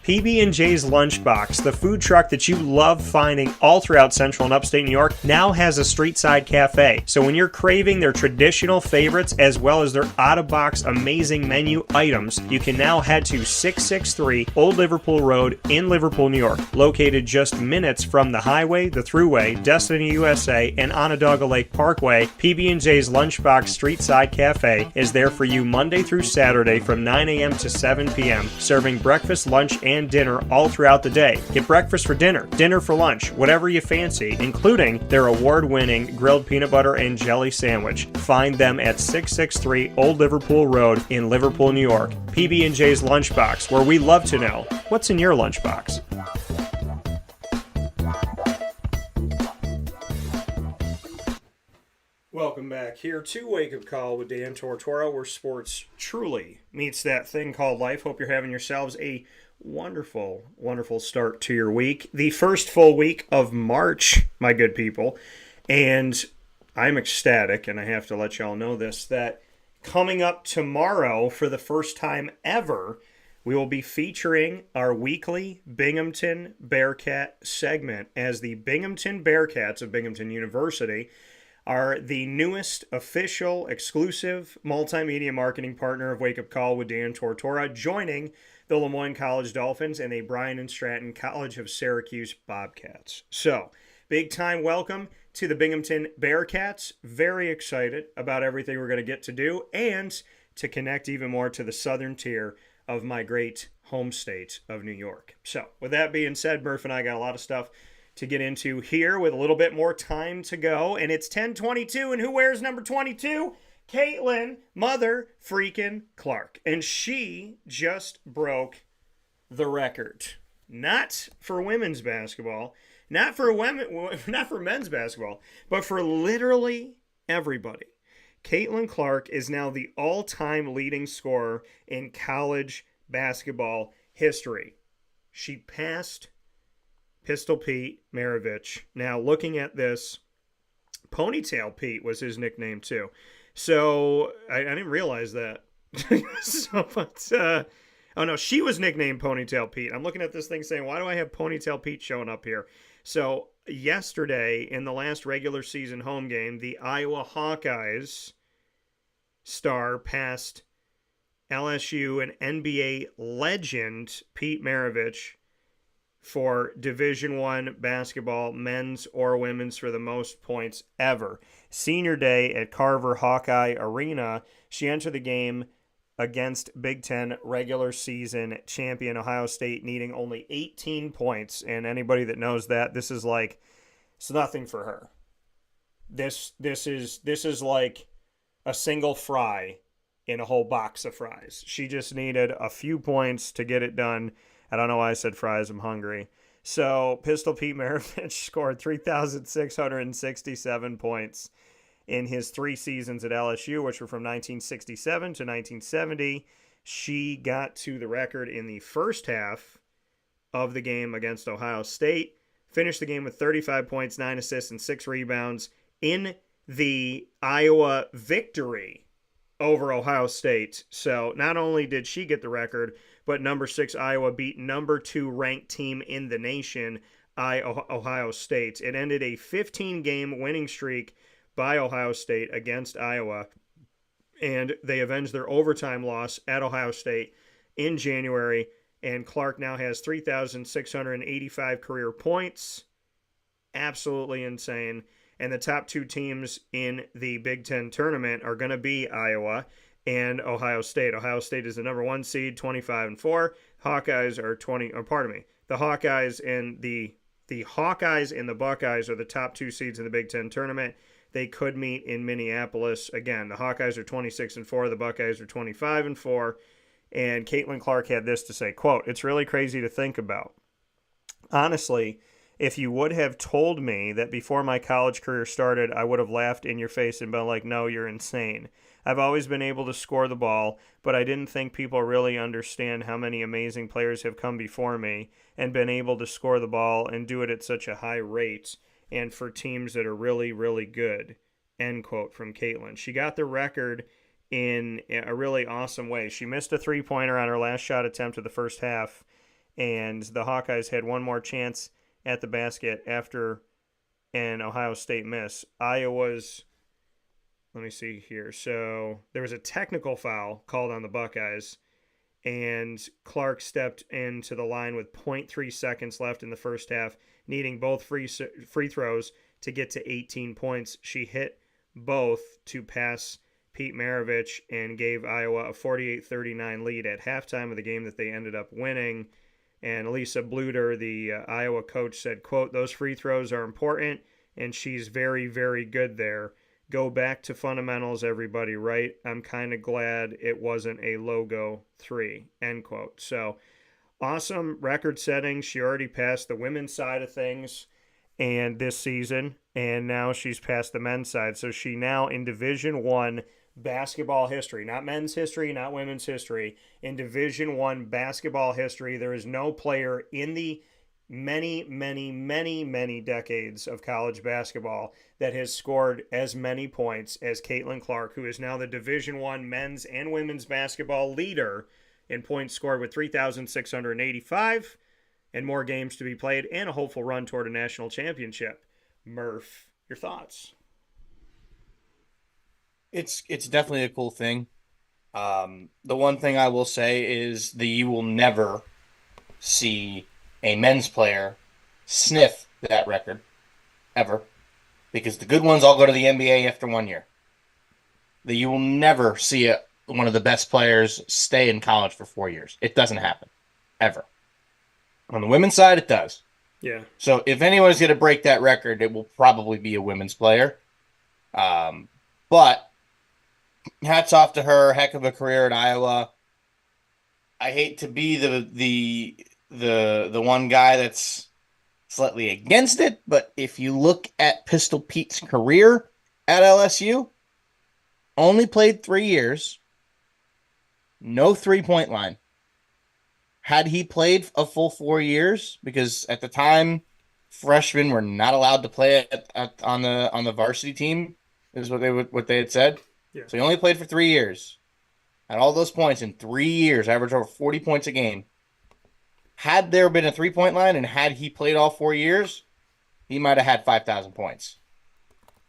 PB&J's Lunchbox, the food truck that you love finding all throughout Central and Upstate New York, now has a street-side cafe. So when you're craving their traditional favorites as well as their out-of-box amazing menu items, you can now head to 663 Old Liverpool Road in Liverpool, New York. Located just minutes from the highway, the Thruway, Destiny USA, and Onondaga Lake Parkway, PB&J's Lunchbox Street-Side Cafe is there for you Monday through Saturday from 9 a.m. to 7 p.m., serving breakfast, lunch, and dinner all throughout the day. Get breakfast for dinner, dinner for lunch, whatever you fancy, including their award-winning grilled peanut butter and jelly sandwich. Find them at 663 Old Liverpool Road in Liverpool, New York. PB&J's Lunchbox, where we love to know what's in your lunchbox. Welcome back here to Wake Up Call with Dan Tortora, where sports truly meets that thing called life. Hope you're having yourselves a wonderful, wonderful start to your week. The first full week of March, my good people. And I'm ecstatic, and I have to let y'all know this, that coming up tomorrow for the first time ever, we will be featuring our weekly Binghamton Bearcat segment, as the Binghamton Bearcats of Binghamton University are the newest official exclusive multimedia marketing partner of Wake Up Call with Dan Tortora, joining the Lemoyne College Dolphins and the Bryan and Stratton College of Syracuse Bobcats. So, big time welcome to the Binghamton Bearcats. Very excited about everything we're going to get to do and to connect even more to the southern tier of my great home state of New York. So, with that being said, Murph and I got a lot of stuff to get into here with a little bit more time to go. And it's 10:22, and who wears number 22? Caitlin Mother freaking Clark. And she just broke the record. Not for women's basketball, not for men's basketball, but for literally everybody. Caitlin Clark is now the all-time leading scorer in college basketball history. She passed Pistol Pete Maravich. Now, looking at this, Ponytail Pete was his nickname too. So, I didn't realize that. Oh no, she was nicknamed Ponytail Pete. I'm looking at this thing saying, why do I have Ponytail Pete showing up here? So, yesterday, in the last regular season home game, the Iowa Hawkeyes star passed LSU and NBA legend Pete Maravich for Division I basketball, men's or women's, for the most points ever. Senior day at Carver Hawkeye Arena, she entered the game against Big Ten regular season champion Ohio State, needing only 18 points. And anybody that knows that, this is like, it's nothing for her. This is like a single fry in a whole box of fries. She just needed a few points to get it done. I don't know why I said fries. I'm hungry. So Pistol Pete Maravich scored 3,667 points in his 3 seasons at LSU, which were from 1967 to 1970. She got to the record in the first half of the game against Ohio State. Finished the game with 35 points, 9 assists, and 6 rebounds in the Iowa victory over Ohio State. So not only did she get the record, but number 6 Iowa beat number 2 ranked team in the nation, Ohio State. It ended a 15-game winning streak by Ohio State against Iowa, and they avenged their overtime loss at Ohio State in January, and Clark now has 3,685 career points. Absolutely insane. And the top 2 teams in the Big Ten tournament are going to be Iowa and Ohio State. Ohio State is the number 1 seed, 25-4. Hawkeyes are 20. Or pardon me, the Hawkeyes and the Hawkeyes and the Buckeyes are the top 2 seeds in the Big Ten tournament. They could meet in Minneapolis again. The Hawkeyes are 26-4. The Buckeyes are 25-4. And Caitlin Clark had this to say, quote, "It's really crazy to think about. Honestly, If you would have told me that before my college career started, I would have laughed in your face and been like, no, you're insane. I've always been able to score the ball, but I didn't think people really understand how many amazing players have come before me and been able to score the ball and do it at such a high rate and for teams that are really, really good. End quote from Caitlin. She got the record in a really awesome way. She missed a three-pointer on her last shot attempt of the first half, and the Hawkeyes had one more chance at the basket after an Ohio State miss. Iowa's, let me see here. So there was a technical foul called on the Buckeyes, and Clark stepped into the line with 0.3 seconds left in the first half, needing both free throws to get to 18 points. She hit both to pass Pete Maravich and gave Iowa a 48-39 lead at halftime of the game that they ended up winning. And Lisa Bluter, the Iowa coach, said, quote, those free throws are important, and she's very, very good there. Go back to fundamentals, everybody, right? I'm kind of glad it wasn't a logo 3, end quote. So, awesome record setting. She already passed the women's side of things and this season, and now she's passed the men's side. So she now in Division I basketball history, not men's history, not women's history, in Division I basketball history, there is no player in the many, many, many, many decades of college basketball that has scored as many points as Caitlin Clark, who is now the Division I men's and women's basketball leader in points scored with 3,685 and more games to be played and a hopeful run toward a national championship. Murph, your thoughts? It's definitely a cool thing. The one thing I will say is that you will never see a men's player sniff that record, ever, because the good ones all go to the NBA after 1 year. That you will never see one of the best players stay in college for 4 years. It doesn't happen, ever. On the women's side, it does. Yeah. So if anyone's going to break that record, it will probably be a women's player. But hats off to her, heck of a career at Iowa. I hate to be the one guy that's slightly against it, but if you look at Pistol Pete's career at LSU, only played 3 years, no 3-point line. Had he played a full 4 years, because at the time freshmen were not allowed to play on the varsity team, is what they had said. Yeah. So he only played for 3 years. Had all those points in 3 years, averaged over 40 points a game. Had there been a 3-point line and had he played all 4 years, he might have had 5,000 points.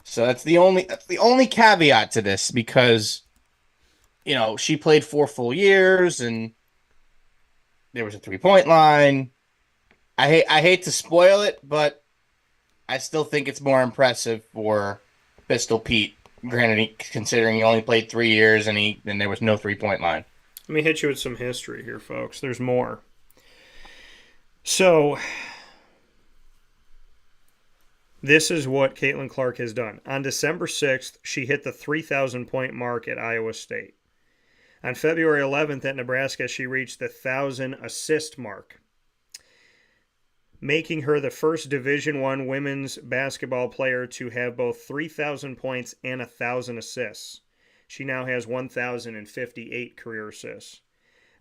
So that's the only caveat to this, because she played 4 full years and there was a 3-point line. I hate to spoil it, but I still think it's more impressive for Pistol Pete. Granted, considering he only played 3 years and there was no 3-point line. Let me hit you with some history here, folks. There's more. So, this is what Caitlin Clark has done. On December 6th, she hit the 3,000-point mark at Iowa State. On February 11th at Nebraska, she reached the 1,000-assist mark, making her the first Division I women's basketball player to have both 3,000 points and 1,000 assists. She now has 1,058 career assists.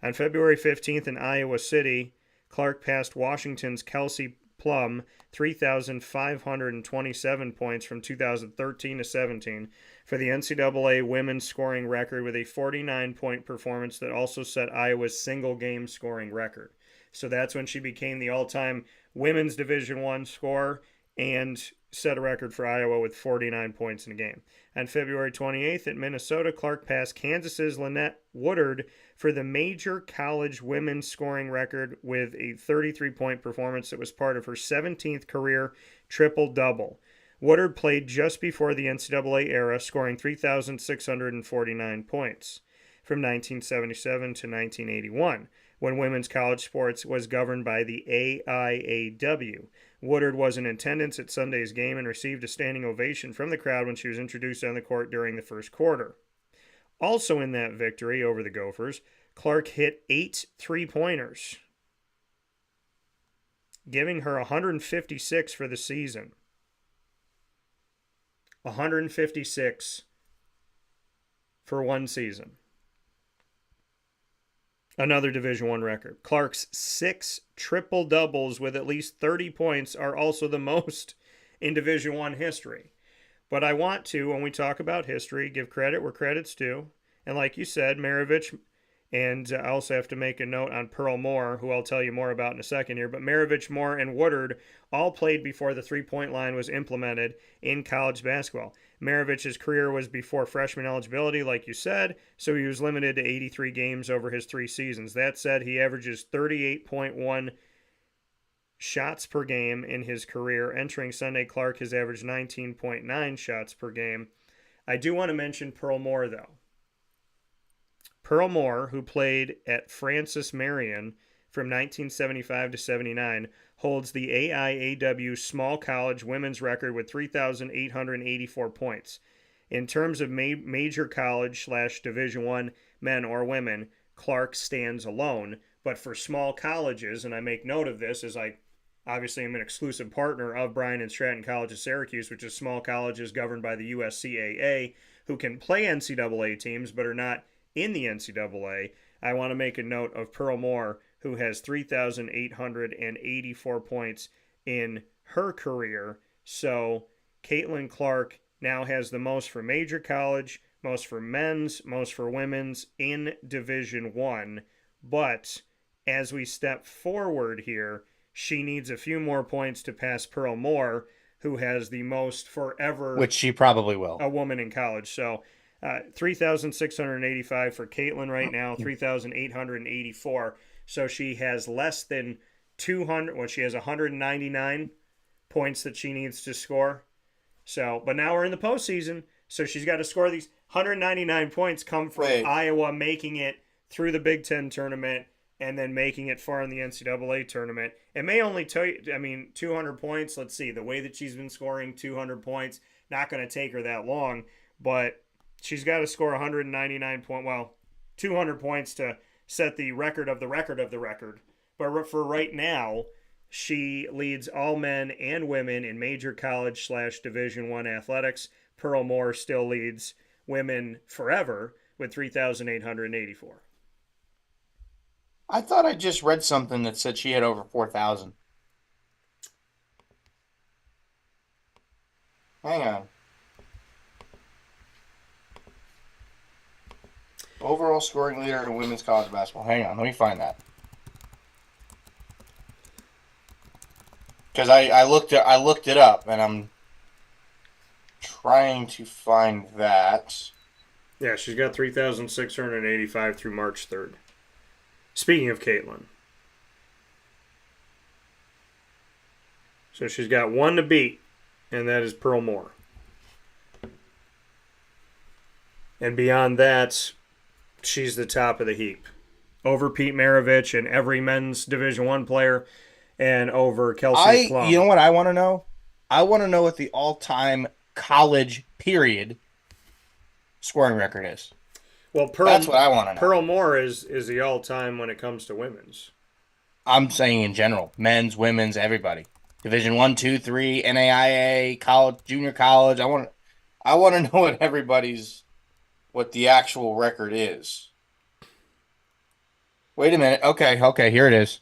On February 15th in Iowa City, Clark passed Washington's Kelsey Plum 3,527 points from 2013 to 17 for the NCAA women's scoring record with a 49-point performance that also set Iowa's single-game scoring record. So that's when she became the all-time women's Division I scorer and set a record for Iowa with 49 points in a game. On February 28th at Minnesota, Clark passed Kansas's Lynette Woodard for the major college women's scoring record with a 33-point performance that was part of her 17th career triple-double. Woodard played just before the NCAA era, scoring 3,649 points from 1977 to 1981, when women's college sports was governed by the AIAW. Woodard was in attendance at Sunday's game and received a standing ovation from the crowd when she was introduced on the court during the first quarter. Also in that victory over the Gophers, Clark hit 8 3-pointers. giving her 156 for the season. 156 for one season. Another Division I record. Clark's 6 triple doubles with at least 30 points are also the most in Division I history. But I want to, when we talk about history, give credit where credit's due. And like you said, Maravich, and I also have to make a note on Pearl Moore, who I'll tell you more about in a second here. But Maravich, Moore, and Woodard all played before the three-point line was implemented in college basketball. Maravich's career was before freshman eligibility, like you said, so he was limited to 83 games over his 3 seasons. That said, he averages 38.1 shots per game in his career. Entering Sunday, Clark has averaged 19.9 shots per game. I do want to mention Pearl Moore, though. Pearl Moore, who played at Francis Marion from 1975 to 79, holds the AIAW small college women's record with 3,884 points. In terms of major college / Division I men or women, Clark stands alone. But for small colleges, and I make note of this as I obviously am an exclusive partner of Bryan and Stratton College of Syracuse, which is small colleges governed by the USCAA who can play NCAA teams but are not in the NCAA. I want to make a note of Pearl Moore, who has 3,884 points in her career. So Caitlin Clark now has the most for major college, most for men's, most for women's in Division I. But as we step forward here, she needs a few more points to pass Pearl Moore, who has the most forever. Which she probably will. A woman in college. So 3,685 for Caitlin right now, 3,884. So she has less than 200. Well, she has 199 points that she needs to score. So, but now we're in the postseason, so she's got to score these 199 points. Come from Iowa making it through the Big Ten tournament and then making it far in the NCAA tournament. It may only take, 200 points. Let's see, the way that she's been scoring 200 points, not going to take her that long, but she's got to score 200 points to set the record of the record of the record. But for right now, she leads all men and women in major college / Division I athletics. Pearl Moore still leads women forever with 3,884. I thought I just read something that said she had over 4,000. Hang on. Overall scoring leader in women's college basketball. Hang on, let me find that. Because I looked it up, and I'm trying to find that. Yeah, she's got 3,685 through March 3rd. Speaking of Caitlin. So she's got one to beat, and that is Pearl Moore. And beyond that, she's the top of the heap. Over Pete Maravich and every men's Division I player, and over Kelsey Plum. You know what I want to know? I want to know what the all-time college period scoring record is. Well, that's what I want to know. Pearl Moore is the all-time when it comes to women's. I'm saying in general, men's, women's, everybody. Division 1, 2, 3, NAIA, college, junior college. I want to know what the actual record is. Wait a minute. Okay, here it is.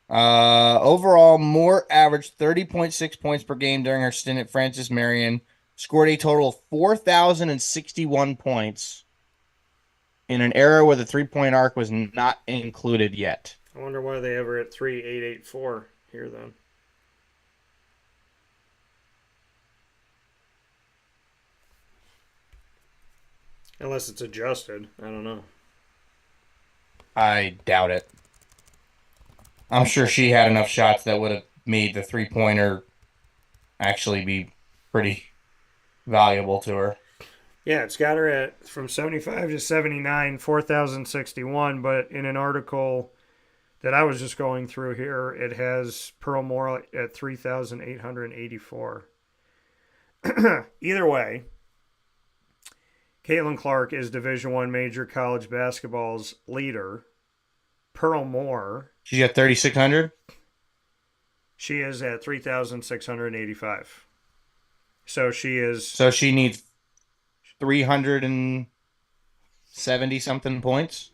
Overall, Moore averaged 30.6 points per game during her stint at Francis Marion. Scored a total of 4,061 points in an era where the three-point arc was not included yet. I wonder why they ever at 3,884 here then. Unless it's adjusted. I don't know. I doubt it. I'm sure she had enough shots that would have made the three-pointer actually be pretty valuable to her. Yeah, it's got her at from 75 to 79, 4,061, but in an article that I was just going through here, it has Pearl Moore at 3,884. Either way, Caitlin Clark is Division I major college basketball's leader. Pearl Moore. She's got 3,600? She is at 3,685. So she is. So she needs 370 something points.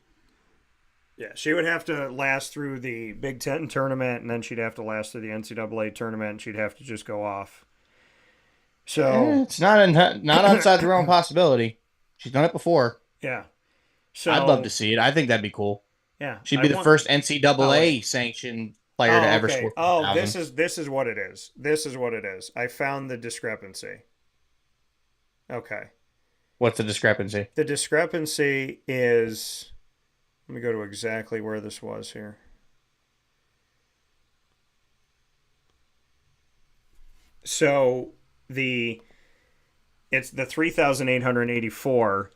Yeah, she would have to last through the Big Ten tournament, and then she'd have to last through the NCAA tournament, and she'd have to just go off. So It's not outside the realm of possibility. She's done it before. yeah, so I'd love to see it. I think that'd be cool. Yeah, She'd be the first NCAA sanctioned player to ever score. Oh, this is what it is. This is what it is. I found the discrepancy. Okay. What's the discrepancy? The discrepancy is. Let me go to exactly where this was here. So it's the 3,884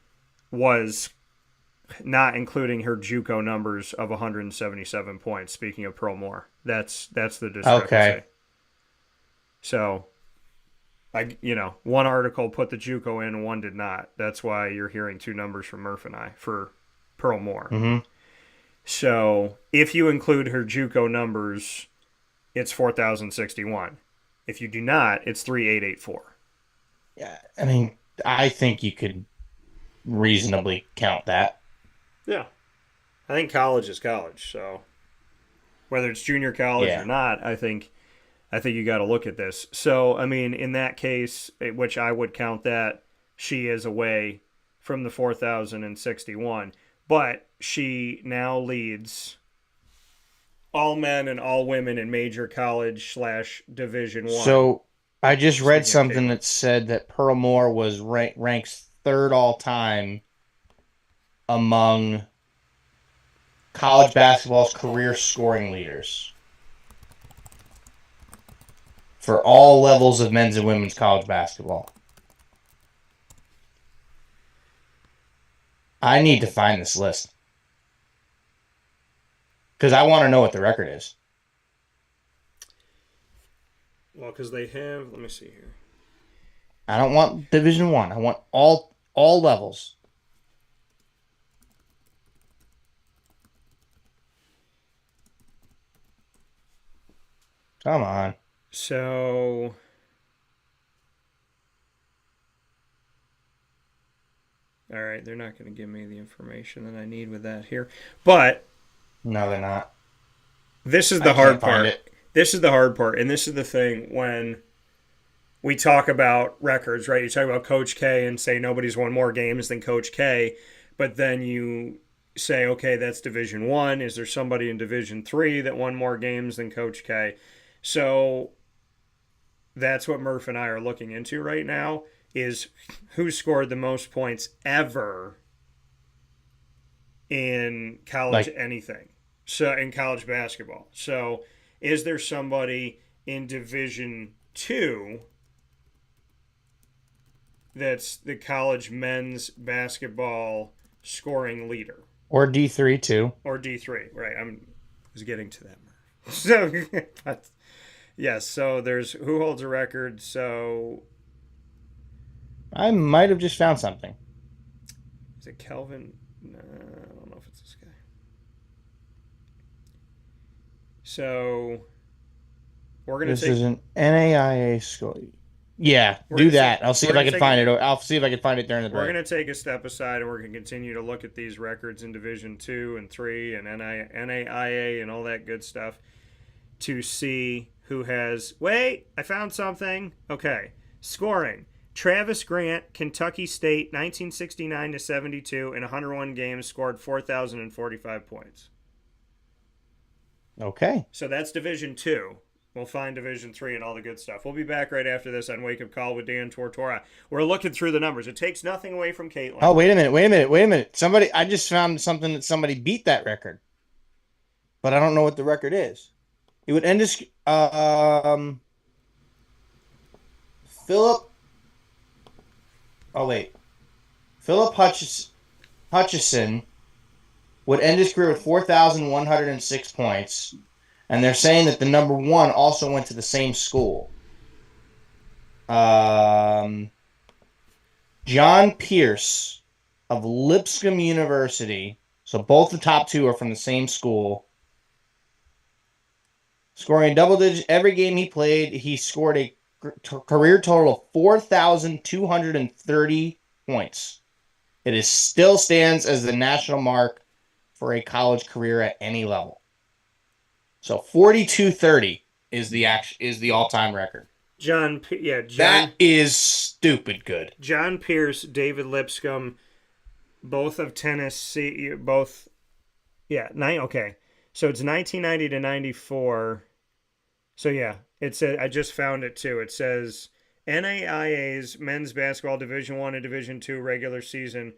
was not including her JUCO numbers of 177 points. Speaking of Pearl Moore, that's the discrepancy. Okay. So, one article put the JUCO in, one did not. That's why you're hearing two numbers from Murph and I for Pearl Moore. Mm-hmm. So, if you include her JUCO numbers, it's 4,061. If you do not, it's 3,884. Yeah, I mean, I think you could reasonably count that. Yeah. I think college is college, so whether it's junior college or not, I think you got to look at this. So, I mean, in that case, which I would count that, she is away from the 4,061, but she now leads all men and all women in major college / Division I. So I just read something that said that Pearl Moore was ranks third all time among college basketball's career scoring leaders for all levels of men's and women's college basketball. I need to find this list because I want to know what the record is. Well, because they have, let me see here. I don't want Division I. I want all levels. Come on. So, all right, they're not going to give me the information that I need with that here. But no, they're not. This is the hard part. This is the hard part, and this is the thing when we talk about records, right? You talk about Coach K and say nobody's won more games than Coach K, but then you say, okay, that's Division I. Is there somebody in Division III that won more games than Coach K? So that's what Murph and I are looking into right now, is who scored the most points ever in college anything. So in college basketball. So is there somebody in Division II that's the college men's basketball scoring leader? Or D3 too. Or D3, right. I was getting to that. So, yes, so there's who holds a record, so... I might have just found something. Is it Kelvin? No, I don't know if it's this guy. So, we're going to take... This is an NAIA score. Yeah, do that. I'll see if I can find it. I'll see if I can find it during the break. We're going to take a step aside, and we're going to continue to look at these records in Division II and III and NAIA and all that good stuff to see who has... Wait, I found something. Okay, scoring. Travis Grant, Kentucky State, 1969-72, in 101 games, scored 4,045 points. Okay. So that's Division II. We'll find Division III and all the good stuff. We'll be back right after this on Wake Up Call with Dan Tortora. We're looking through the numbers. It takes nothing away from Caitlin. Oh, wait a minute. I just found something that somebody beat that record. But I don't know what the record is. It would end Philip Hutchison would end his career with 4,106 points. And they're saying that the number one also went to the same school. John Pierce of Lipscomb University. So both the top two are from the same school. Scoring double digits every game he played. He scored a career total of 4,230 points. It is still stands as the national mark for a college career at any level. So 4,230 is the all-time record. That is stupid good. John Pierce, David Lipscomb, both of Tennessee, okay. So it's 1990 to 94. So yeah, I just found it too. It says NAIA's men's basketball Division I and Division II regular season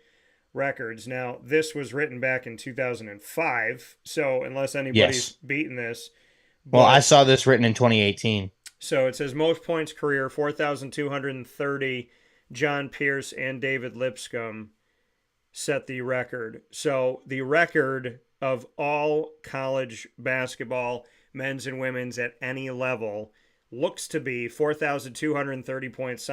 records. Now, this was written back in 2005, so unless anybody's beaten this. Well, I saw this written in 2018. So it says most points career, 4,230. John Pierce and David Lipscomb set the record. So the record of all college basketball, men's and women's at any level, looks to be 4,230 points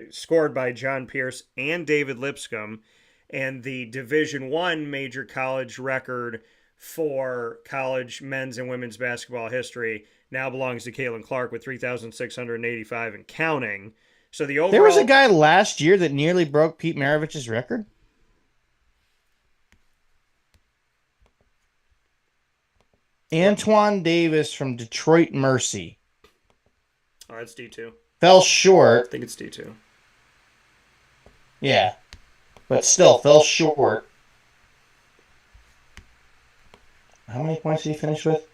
scored by John Pierce and David Lipscomb. And the Division I major college record for college men's and women's basketball history now belongs to Caitlin Clark with 3,685 and counting. So the overall... There was a guy last year that nearly broke Pete Maravich's record. Antoine Davis from Detroit Mercy. Oh, that's D2. Fell short. I think it's D2. Yeah. But still fell short. How many points did he finish with?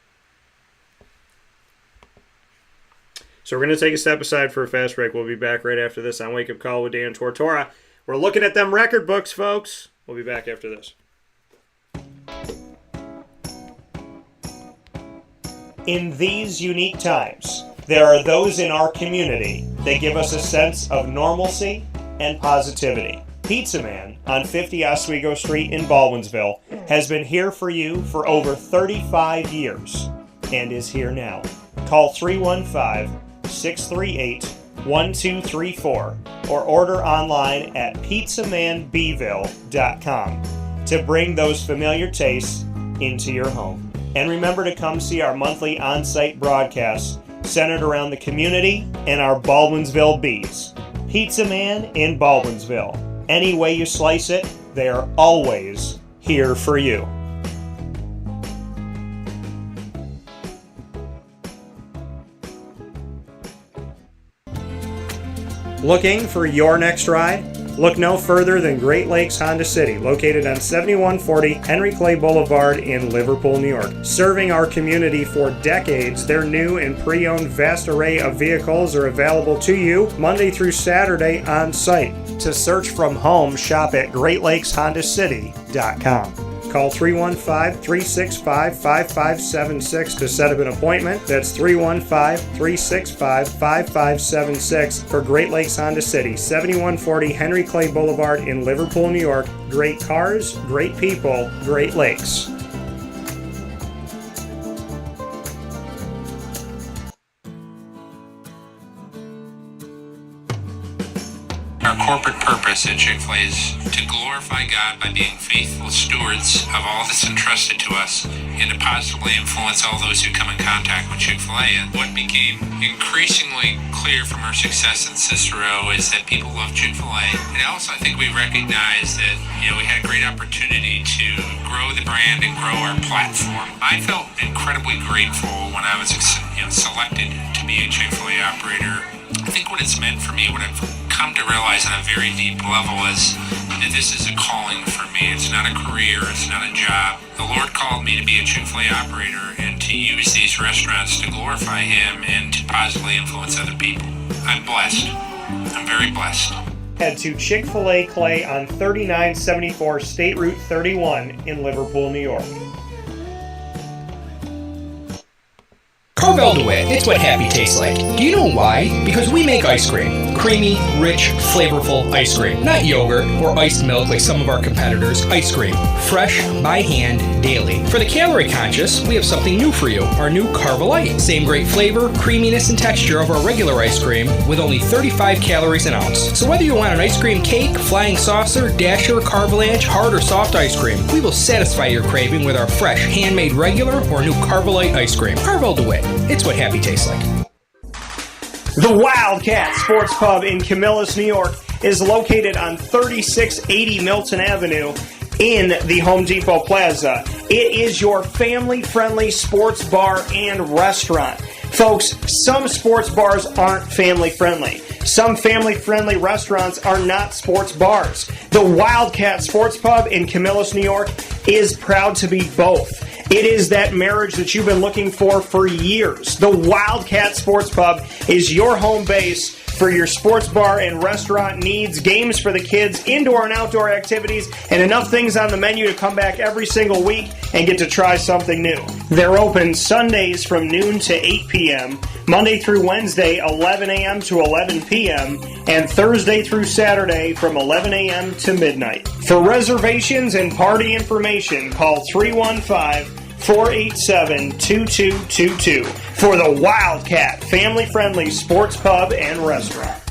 So we're going to take a step aside for a fast break. We'll be back right after this on Wake Up Call with Dan Tortora. We're looking at them record books, folks. We'll be back after this. In these unique times, there are those in our community that give us a sense of normalcy and positivity. Pizza Man on 50 Oswego Street in Baldwinsville has been here for you for over 35 years and is here now. Call 315-638-1234 or order online at pizzamanbville.com to bring those familiar tastes into your home. And remember to come see our monthly on-site broadcasts centered around the community and our Baldwinsville Bees. Pizza Man in Baldwinsville. Any way you slice it, they are always here for you. Looking for your next ride? Look no further than Great Lakes Honda City, located on 7140 Henry Clay Boulevard in Liverpool, New York. Serving our community for decades, their new and pre-owned vast array of vehicles are available to you Monday through Saturday on site. To search from home, shop at GreatLakesHondaCity.com. Call 315-365-5576 to set up an appointment. That's 315-365-5576 for Great Lakes Honda City, 7140 Henry Clay Boulevard in Liverpool, New York. Great cars, great people, Great Lakes. Our corporate purpose at Chick-fil-A is to glorify God by being faithful stewards of all that's entrusted to us and to positively influence all those who come in contact with Chick-fil-A. And what became increasingly clear from our success in Cicero is that people love Chick-fil-A. And also I think we recognize that we had a great opportunity to grow the brand and grow our platform. I felt incredibly grateful when I was selected to be a Chick-fil-A operator. I think what it's meant for me, what I've come to realize on a very deep level is that this is a calling for me. It's not a career, it's not a job. The Lord called me to be a Chick-fil-A operator and to use these restaurants to glorify Him and to positively influence other people. I'm blessed. I'm very blessed. Head to Chick-fil-A Clay on 3974 State Route 31 in Liverpool, New York. Carvel DeWitt, it's what happy tastes like. Do you know why? Because we make ice cream. Creamy, rich, flavorful ice cream. Not yogurt or iced milk like some of our competitors. Ice cream. Fresh, by hand, daily. For the calorie conscious, we have something new for you. Our new Carvelite. Same great flavor, creaminess, and texture of our regular ice cream with only 35 calories an ounce. So whether you want an ice cream cake, flying saucer, dasher, carvalanche, hard or soft ice cream, we will satisfy your craving with our fresh, handmade regular or new Carvelite ice cream. Carvel DeWitt. It's what happy tastes like. The Wildcat Sports Pub in Camillus, New York is located on 3680 Milton Avenue in the Home Depot Plaza. It is your family-friendly sports bar and restaurant. Folks, some sports bars aren't family-friendly. Some family-friendly restaurants are not sports bars. The Wildcat Sports Pub in Camillus, New York is proud to be both. It is that marriage that you've been looking for years. The Wildcat Sports Pub is your home base for your sports bar and restaurant needs, games for the kids, indoor and outdoor activities, and enough things on the menu to come back every single week and get to try something new. They're open Sundays from noon to 8 p.m., Monday through Wednesday, 11 a.m. to 11 p.m., and Thursday through Saturday from 11 a.m. to midnight. For reservations and party information, call 315-487-2222 for the Wildcat family-friendly sports pub and restaurant.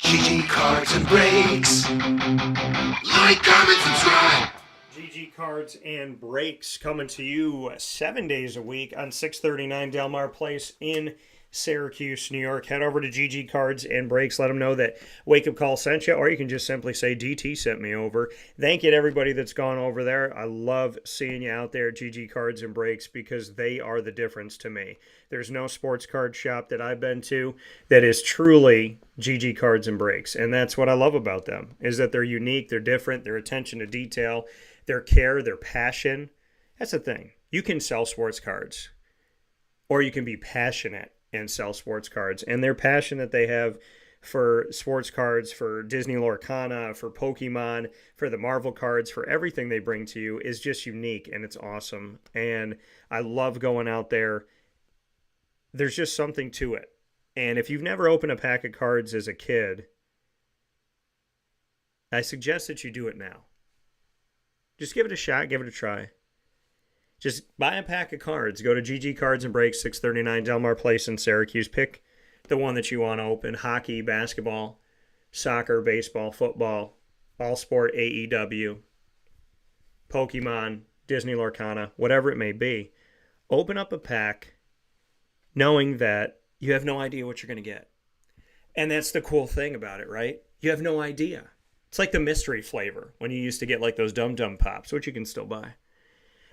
GG Cards and Breaks. Like, comment, subscribe. GG Cards and Breaks coming to you 7 days a week on 639 Delmar Place in Syracuse, New York. Head over to GG Cards and Breaks. Let them know that Wake Up Call sent you, or you can just simply say DT sent me over. Thank you to everybody that's gone over there. I love seeing you out there at GG Cards and Breaks because they are the difference to me. There's no sports card shop that I've been to that is truly GG Cards and Breaks, and that's what I love about them, is that they're unique, they're different, their attention to detail, their care, their passion. That's the thing. You can sell sports cards, or you can be passionate and sell sports cards. And their passion that they have for sports cards, for Disney Lorcana, for Pokemon, for the Marvel cards, for everything they bring to you is just unique, and it's awesome. And I love going out there. There's just something to it. And if you've never opened a pack of cards as a kid, I suggest that you do it now. Just give it a shot, give it a try. Just buy a pack of cards. Go to GG Cards and Breaks, 639 Delmar Place in Syracuse. Pick the one that you want to open. Hockey, basketball, soccer, baseball, football, all sport, AEW, Pokemon, Disney Lorcana, whatever it may be. Open up a pack knowing that you have no idea what you're going to get. And that's the cool thing about it, right? You have no idea. It's like the mystery flavor when you used to get like those Dum Dum Pops, which you can still buy.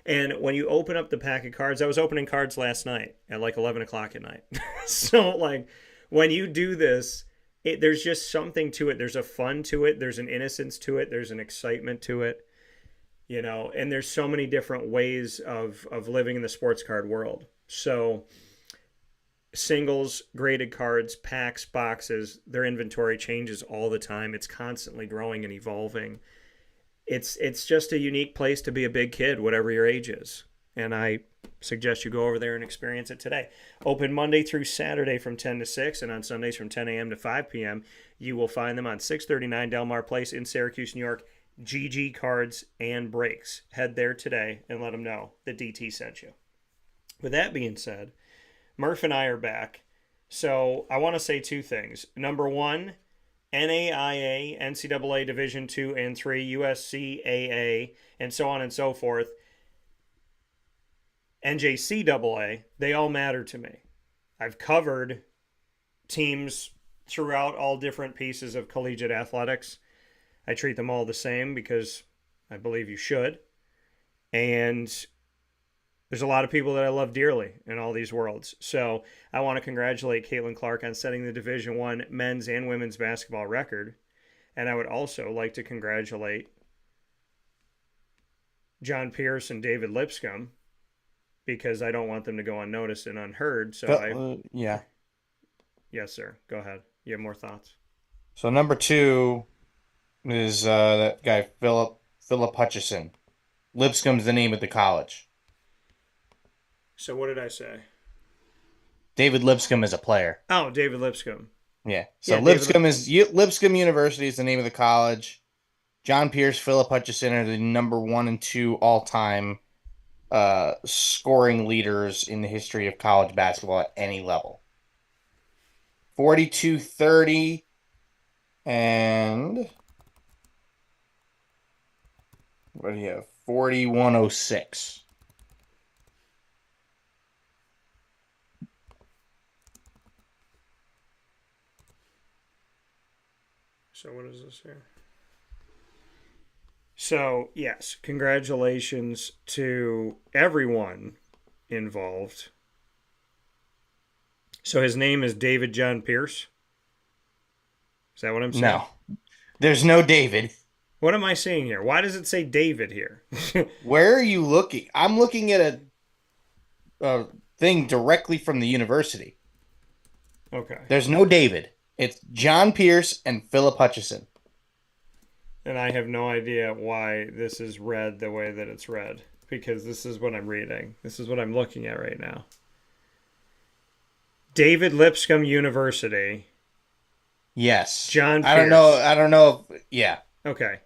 And when you open up the pack of cards, I was opening cards last night at like 11 o'clock at night. So like when you do this, there's just something to it. There's a fun to it. There's an innocence to it. There's an excitement to it, you know, and there's so many different ways of living in the sports card world. So singles, graded cards, packs, boxes, their inventory changes all the time. It's constantly growing and evolving. It's just a unique place to be a big kid, whatever your age is. And I suggest you go over there and experience it today. Open Monday through Saturday from 10 to 6, and on Sundays from 10 a.m. to 5 p.m. You will find them on 639 Delmar Place in Syracuse, New York. GG Cards and Breaks. Head there today and let them know that DT sent you. With that being said, Murph and I are back. So I want to say two things. Number one, NAIA, NCAA Division II and III, USCAA, and so on and so forth, NJCAA, they all matter to me. I've covered teams throughout all different pieces of collegiate athletics. I treat them all the same because I believe you should. And there's a lot of people that I love dearly in all these worlds. So I want to congratulate Caitlin Clark on setting the Division I men's and women's basketball record. And I would also like to congratulate John Pierce and David Lipscomb, because I don't want them to go unnoticed and unheard. So yeah. Yes, sir. Go ahead. You have more thoughts? So number two is that guy, Philip Hutchison. Lipscomb's the name of the college. So what did I say? David Lipscomb is a player. Oh, David Lipscomb. Yeah. So Yeah, Lipscomb University is the name of the college. John Pierce, Philip Hutchison are the number 1 and 2 all-time scoring leaders in the history of college basketball at any level. 42-30 and What do you have? 4106. So what is this here? So, yes, congratulations to everyone involved. So his name is David John Pierce? Is that what I'm saying? No. There's no David. What am I seeing here? Why does it say David here? Where are you looking? I'm looking at a thing directly from the university. Okay. There's no David. It's John Pierce and Philip Hutchison. And I have no idea why this is read the way that it's read, because this is what I'm reading. This is what I'm looking at right now. David Lipscomb University. Yes. John Pierce. I don't know. Yeah. Okay.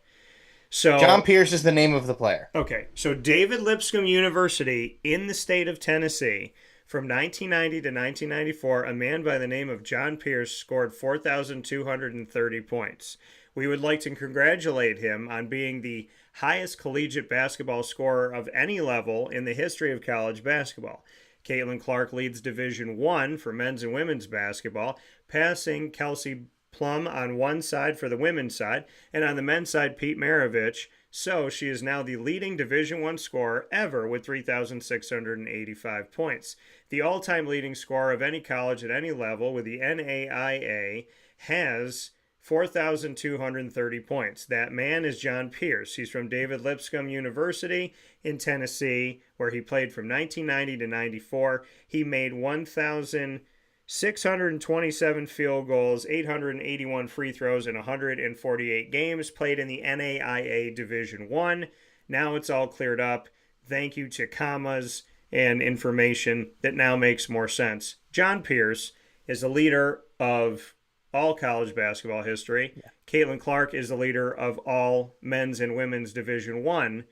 So John Pierce is the name of the player. Okay. So David Lipscomb University in the state of Tennessee, from 1990 to 1994, a man by the name of John Pierce scored 4,230 points. We would like to congratulate him on being the highest collegiate basketball scorer of any level in the history of college basketball. Caitlin Clark leads Division I for men's and women's basketball, passing Kelsey Plum on one side for the women's side, and on the men's side, Pete Maravich. So she is now the leading Division I scorer ever with 3,685 points. The all-time leading scorer of any college at any level with the NAIA has 4,230 points. That man is John Pierce. He's from David Lipscomb University in Tennessee, where he played from 1990 to 94. He made 1,627 field goals, 881 free throws in 148 games, played in the NAIA Division I. Now it's all cleared up. Thank you to commas and information that now makes more sense. John Pierce is the leader of all college basketball history. Yeah. Caitlin Clark is the leader of all men's and women's Division I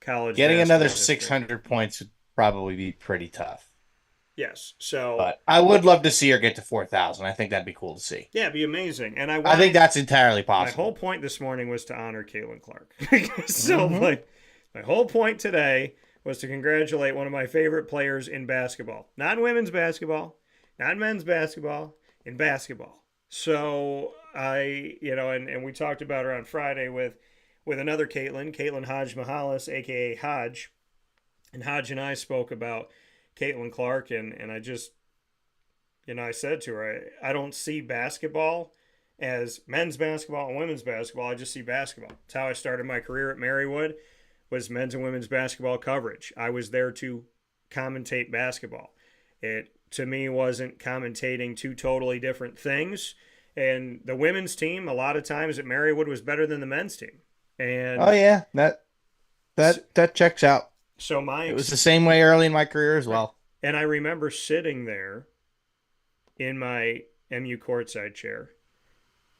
college Getting basketball another history. 600 points would probably be pretty tough. Yes. So, but I would love to see her get to 4,000. I think that'd be cool to see. Yeah, it'd be amazing. And I think that's entirely possible. My whole point this morning was to honor Caitlin Clark. So, my whole point today was to congratulate one of my favorite players in basketball. Not in women's basketball, not in men's basketball, in basketball. So and we talked about her on Friday with another Caitlin Hodge Mahalis, aka Hodge, and Hodge and I spoke about Caitlin Clark, and I just, I said to her, I don't see basketball as men's basketball and women's basketball. I just see basketball. It's how I started my career at Marywood, was men's and women's basketball coverage. I was there to commentate basketball. It, to me, wasn't commentating two totally different things. And the women's team, a lot of times at Marywood, was better than the men's team. And oh yeah, that checks out. So it was the same way early in my career as well. And I remember sitting there in my MU courtside chair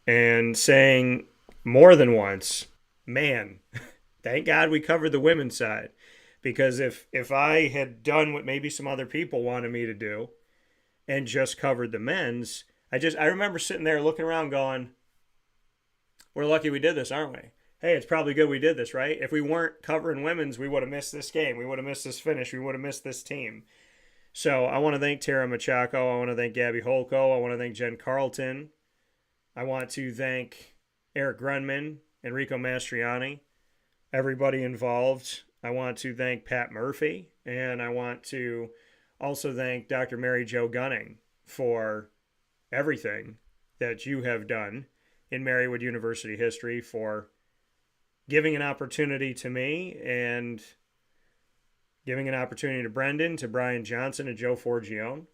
and saying more than once, man, thank God we covered the women's side. Because if I had done what maybe some other people wanted me to do and just covered the men's, I remember sitting there looking around going, we're lucky we did this, aren't we? Hey, it's probably good we did this, right? If we weren't covering women's, we would have missed this game. We would have missed this finish. We would have missed this team. So I want to thank Tara Machako. I want to thank Gabby Holko. I want to thank Jen Carlton. I want to thank Eric Grunman, Enrico Mastriani, everybody involved. I want to thank Pat Murphy, and I want to also thank Dr. Mary Jo Gunning for everything that you have done in Marywood University history, for giving an opportunity to me and giving an opportunity to Brendan, to Brian Johnson, to Joe Forgione,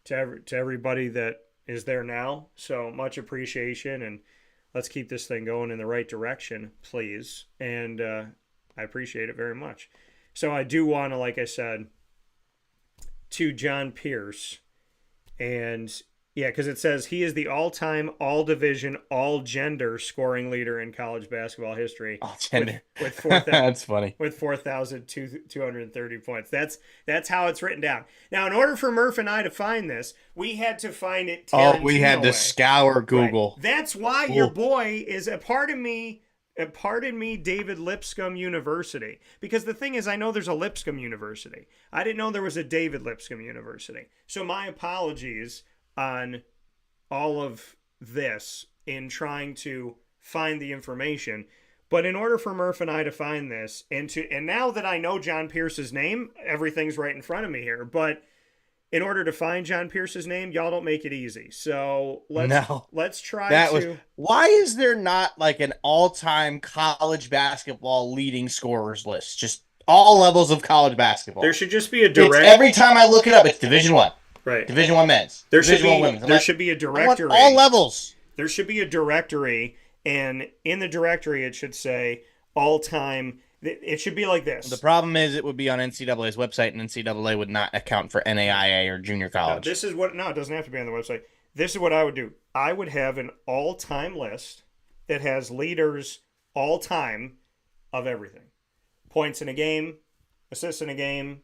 to everybody that is there now. So much appreciation, and let's keep this thing going in the right direction, please. And I appreciate it very much. So I do want to, like I said, to John Pierce, and yeah, because it says he is the all-time, all-division, all-gender scoring leader in college basketball history. All-gender. With 4,000, that's funny. With 4,230 points. That's how it's written down. Now, in order for Murph and I to find this, we had to find it Tarantino we had to scour Google. Right. That's why your boy is a part of me. pardon me, David Lipscomb University. Because the thing is, I know there's a Lipscomb University. I didn't know there was a David Lipscomb University. So my apologies on all of this in trying to find the information. But in order for Murph and I to find this, and now that I know John Pierce's name, everything's right in front of me here. But in order to find John Pierce's name, y'all don't make it easy. So let's try to. Why is there not like an all-time college basketball leading scorers list? Just all levels of college basketball. There should just be a direct. Every time I look it up, it's Division I. Right. Division I men's. There Division should be I women's. there should be a directory. All levels. There should be a directory, and in the directory it should say all-time. It should be like this. The problem is it would be on NCAA's website, and NCAA would not account for NAIA or junior college. No, it doesn't have to be on the website. This is what I would do. I would have an all-time list that has leaders all-time of everything. Points in a game, assists in a game,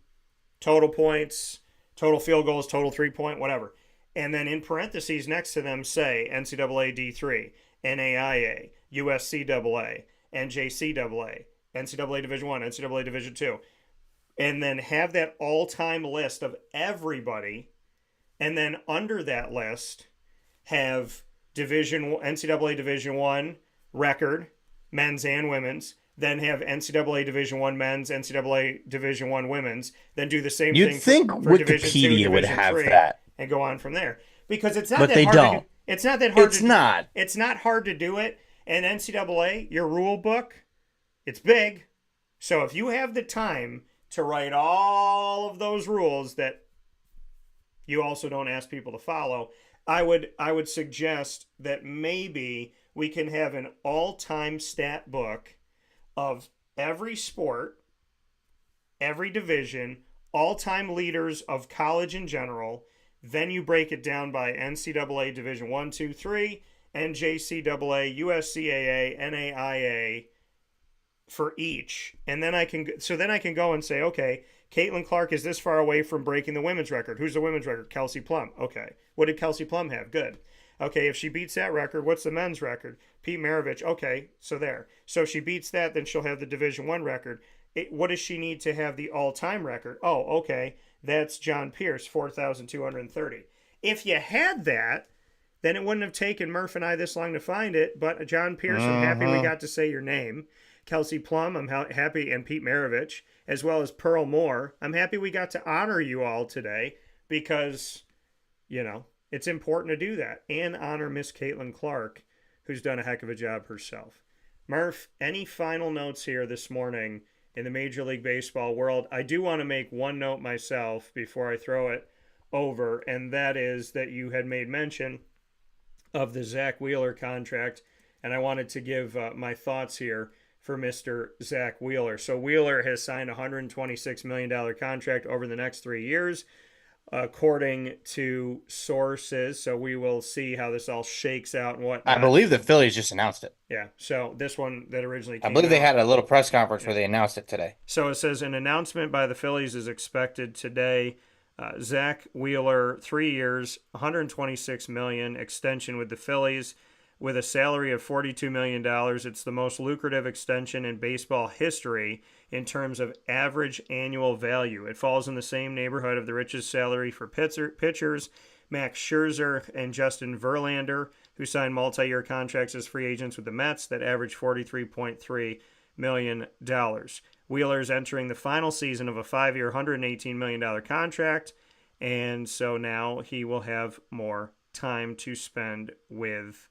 total points, total field goals, total three-point, whatever. And then in parentheses next to them say NCAA D3, NAIA, USCAA, NJCAA, NCAA Division I, NCAA Division II. And then have that all-time list of everybody. And then under that list have NCAA Division I record, men's and women's. Then have NCAA Division I men's, NCAA Division I women's. Then do the same thing. You'd think for Division II, Wikipedia would Division have III, that. and go on from there. Because it's not But that they hard don't. It's not that hard. It's not. It's not hard to do it. And NCAA, your rule book, it's big. So if you have the time to write all of those rules that you also don't ask people to follow, I would suggest that maybe we can have an all-time stat book of every sport, every division, all-time leaders of college in general. Then you break it down by NCAA Division I, II, III, NJCAA, USCAA, NAIA for each. And then I can go and say, okay, Caitlin Clark is this far away from breaking the women's record. Who's the women's record? Kelsey Plum. Okay. What did Kelsey Plum have? Good. Okay, if she beats that record, what's the men's record? Pete Maravich. Okay, so there. So if she beats that, then she'll have the Division I record. What does she need to have the all-time record? Oh, okay, that's John Pierce, 4,230. If you had that, then it wouldn't have taken Murph and I this long to find it. But John Pierce, I'm happy we got to say your name. Kelsey Plum, I'm happy, and Pete Maravich, as well as Pearl Moore. I'm happy we got to honor you all today because, it's important to do that and honor Miss Caitlin Clark, who's done a heck of a job herself. Murph, any final notes here this morning in the Major League Baseball world? I do want to make one note myself before I throw it over, and that is that you had made mention of the Zach Wheeler contract, and I wanted to give my thoughts here for Mr. Zach Wheeler. So Wheeler has signed a $126 million contract over the next 3 years, according to sources. So we will see how this all shakes out and what. I believe the Phillies just announced it. Yeah. So this one that originally came I believe they out, had a little press conference where they announced it today. So it says an announcement by the Phillies is expected today. Zach Wheeler, 3 years, $126 million, extension with the Phillies with a salary of $42 million. It's the most lucrative extension in baseball history in terms of average annual value. It falls in the same neighborhood of the richest salary for pitchers, Max Scherzer and Justin Verlander, who signed multi-year contracts as free agents with the Mets that average $43.3 million. Wheeler's entering the final season of a 5-year, $118 million contract, and so now he will have more time to spend with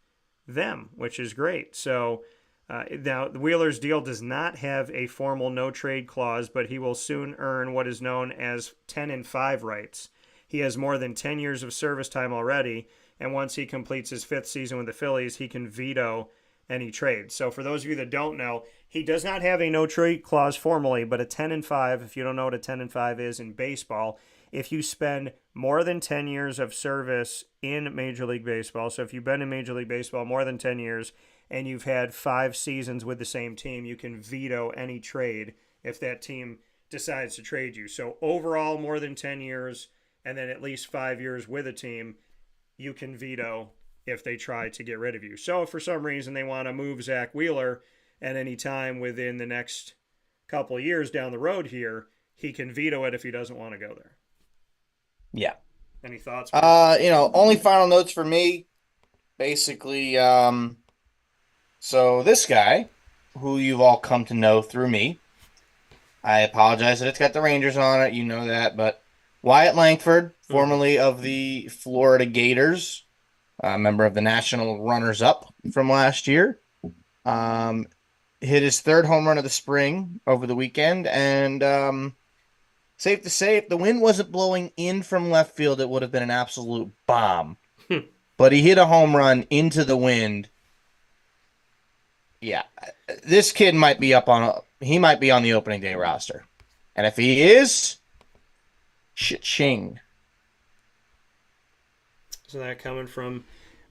them, which is great. So now Wheeler's deal does not have a formal no-trade clause, but he will soon earn what is known as 10-5 rights. He has more than 10 years of service time already, and once he completes his 5th season with the Phillies, he can veto any trade. So for those of you that don't know, he does not have a no-trade clause formally, but a 10-5, if you don't know what a 10-5 is in baseball, if you spend more than 10 years of service in Major League Baseball, so if you've been in Major League Baseball more than 10 years and you've had 5 seasons with the same team, you can veto any trade if that team decides to trade you. So overall, more than 10 years and then at least 5 years with a team, you can veto if they try to get rid of you. So if for some reason they want to move Zach Wheeler, at any time within the next couple of years down the road here, he can veto it if he doesn't want to go there. Yeah. Any thoughts? Only final notes for me. Basically, so this guy, who you've all come to know through me, I apologize that it's got the Rangers on it. You know that, but Wyatt Langford, formerly of the Florida Gators, a member of the national runners-up from last year, hit his third home run of the spring over the weekend, and safe to say, if the wind wasn't blowing in from left field, it would have been an absolute bomb. But he hit a home run into the wind. Yeah, this kid might be he might be on the opening day roster. And if he is, cha-ching. So that coming from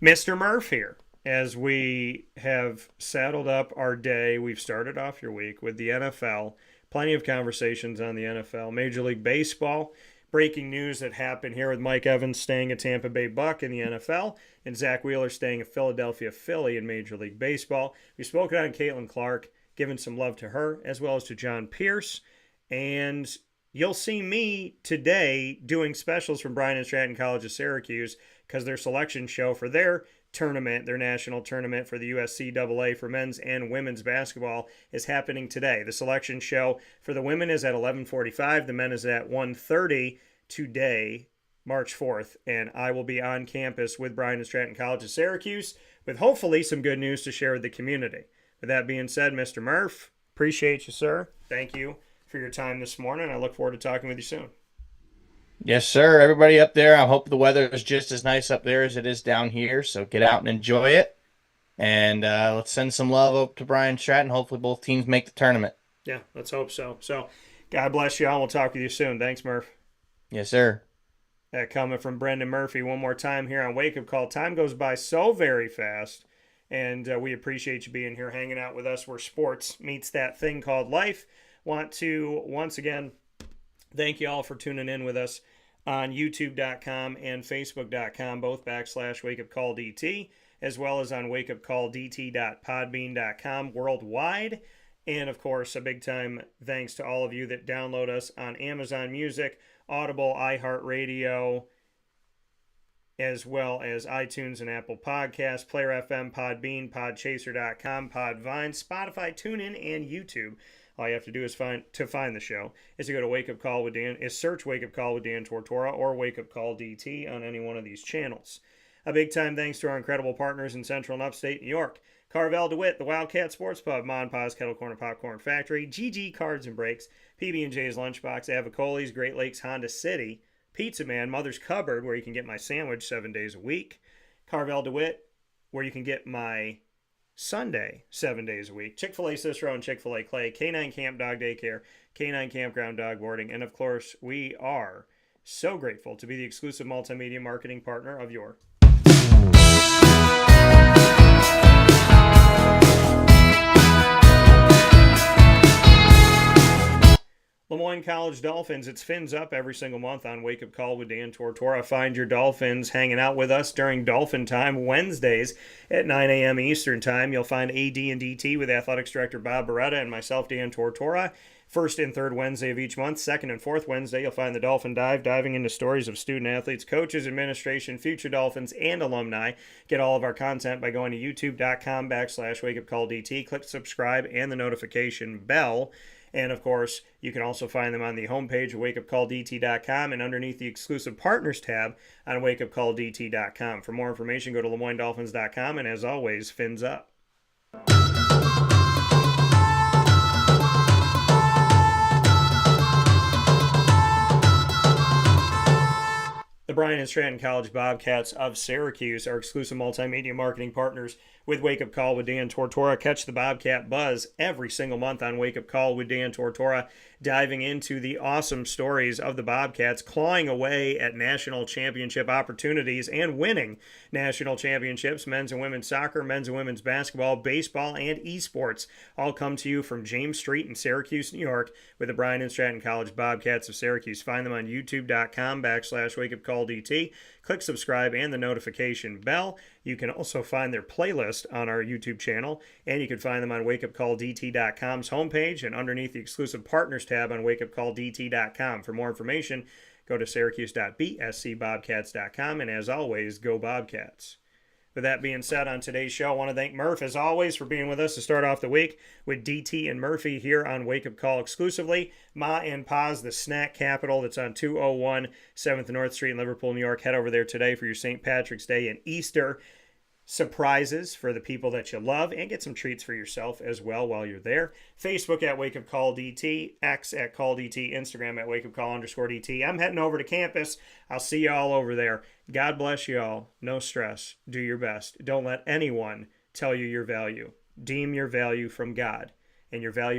Mr. Murph here. As we have saddled up our day, we've started off your week with the NFL. Plenty of conversations on the NFL. Major League Baseball. Breaking news that happened here with Mike Evans staying at Tampa Bay Buck in the NFL and Zach Wheeler staying at Philadelphia Philly in Major League Baseball. We've spoken on Caitlin Clark, giving some love to her as well as to John Pierce. And you'll see me today doing specials from Bryan and Stratton College of Syracuse because their selection show for their tournament, their national tournament for the USCAA for men's and women's basketball is happening today. The selection show for the women is at 11:45. The men is at 1:30 today, March 4th. And I will be on campus with Bryan and Stratton College of Syracuse with hopefully some good news to share with the community. With that being said, Mr. Murph, appreciate you, sir. Thank you for your time this morning. I look forward to talking with you soon. Yes, sir. Everybody up there, I hope the weather is just as nice up there as it is down here. So get out and enjoy it. And let's send some love up to Bryan Stratton. Hopefully both teams make the tournament. Yeah, let's hope so. So God bless you all. We'll talk with you soon. Thanks, Murph. Yes, sir. That comment from Brendan Murphy one more time here on Wake Up Call. Time goes by so very fast. And we appreciate you being here, hanging out with us where sports meets that thing called life. Want to, once again, thank you all for tuning in with us on youtube.com and facebook.com, both /wakeupcalldt, as well as on wakeupcalldt.podbean.com worldwide. And, of course, a big-time thanks to all of you that download us on Amazon Music, Audible, iHeartRadio, as well as iTunes and Apple Podcasts, Player FM, Podbean, Podchaser.com, Podvine, Spotify, TuneIn, and YouTube. All you have to do is find the show is to go to Wake Up Call with Dan, search Wake Up Call with Dan Tortora or Wake Up Call DT on any one of these channels. A big time thanks to our incredible partners in Central and Upstate New York. Carvel DeWitt, the Wildcat Sports Pub, Mon Pa's Kettle Corner Popcorn Factory, GG Cards and Breaks, PB&J's Lunchbox, Avicoli's, Great Lakes Honda City, Pizza Man, Mother's Cupboard, where you can get my sandwich 7 days a week, Carvel DeWitt, where you can get my Sunday 7 days a week, Chick-fil-A Cicero and Chick-fil-A Clay, K9 Camp Dog Daycare, K9 Campground Dog Boarding, and of course, we are so grateful to be the exclusive multimedia marketing partner of your Lemoyne College Dolphins. It's Fins Up every single month on Wake Up Call with Dan Tortora. Find your Dolphins hanging out with us during Dolphin Time Wednesdays at 9 a.m. Eastern Time. You'll find AD and DT with Athletics Director Bob Beretta and myself, Dan Tortora. First and third Wednesday of each month. Second and fourth Wednesday, you'll find the Dolphin Dive, diving into stories of student athletes, coaches, administration, future Dolphins, and alumni. Get all of our content by going to youtube.com/wakeupcalldt. Click subscribe and the notification bell. And, of course, you can also find them on the homepage of wakeupcalldt.com and underneath the exclusive partners tab on wakeupcalldt.com. For more information, go to LeMoyneDolphins.com, and as always, Fins Up. The Bryan and Stratton College Bobcats of Syracuse are exclusive multimedia marketing partners with Wake Up Call with Dan Tortora. Catch the Bobcat buzz every single month on Wake Up Call with Dan Tortora, diving into the awesome stories of the Bobcats clawing away at national championship opportunities and winning national championships, men's and women's soccer, men's and women's basketball, baseball, and esports. All come to you from James Street in Syracuse, New York, with the Bryan and Stratton College Bobcats of Syracuse. Find them on youtube.com/wakeupcalldt. Click subscribe and the notification bell. You can also find their playlist on our YouTube channel, and you can find them on wakeupcalldt.com's homepage and underneath the exclusive partners tab on wakeupcalldt.com. For more information, go to syracuse.bscbobcats.com, and as always, go Bobcats. With that being said, on today's show, I want to thank Murph, as always, for being with us to start off the week with DT and Murphy here on Wake Up Call exclusively. Ma and Pa's, the snack capital that's on 201 7th North Street in Liverpool, New York. Head over there today for your St. Patrick's Day and Easter surprises for the people that you love, and get some treats for yourself as well while you're there. Facebook at Wake Up Call DT, X at Call DT, Instagram at Wake Up Call _DT. I'm heading over to campus. I'll see you all over there. God bless you all. No stress. Do your best. Don't let anyone tell you your value. Deem your value from God, and your value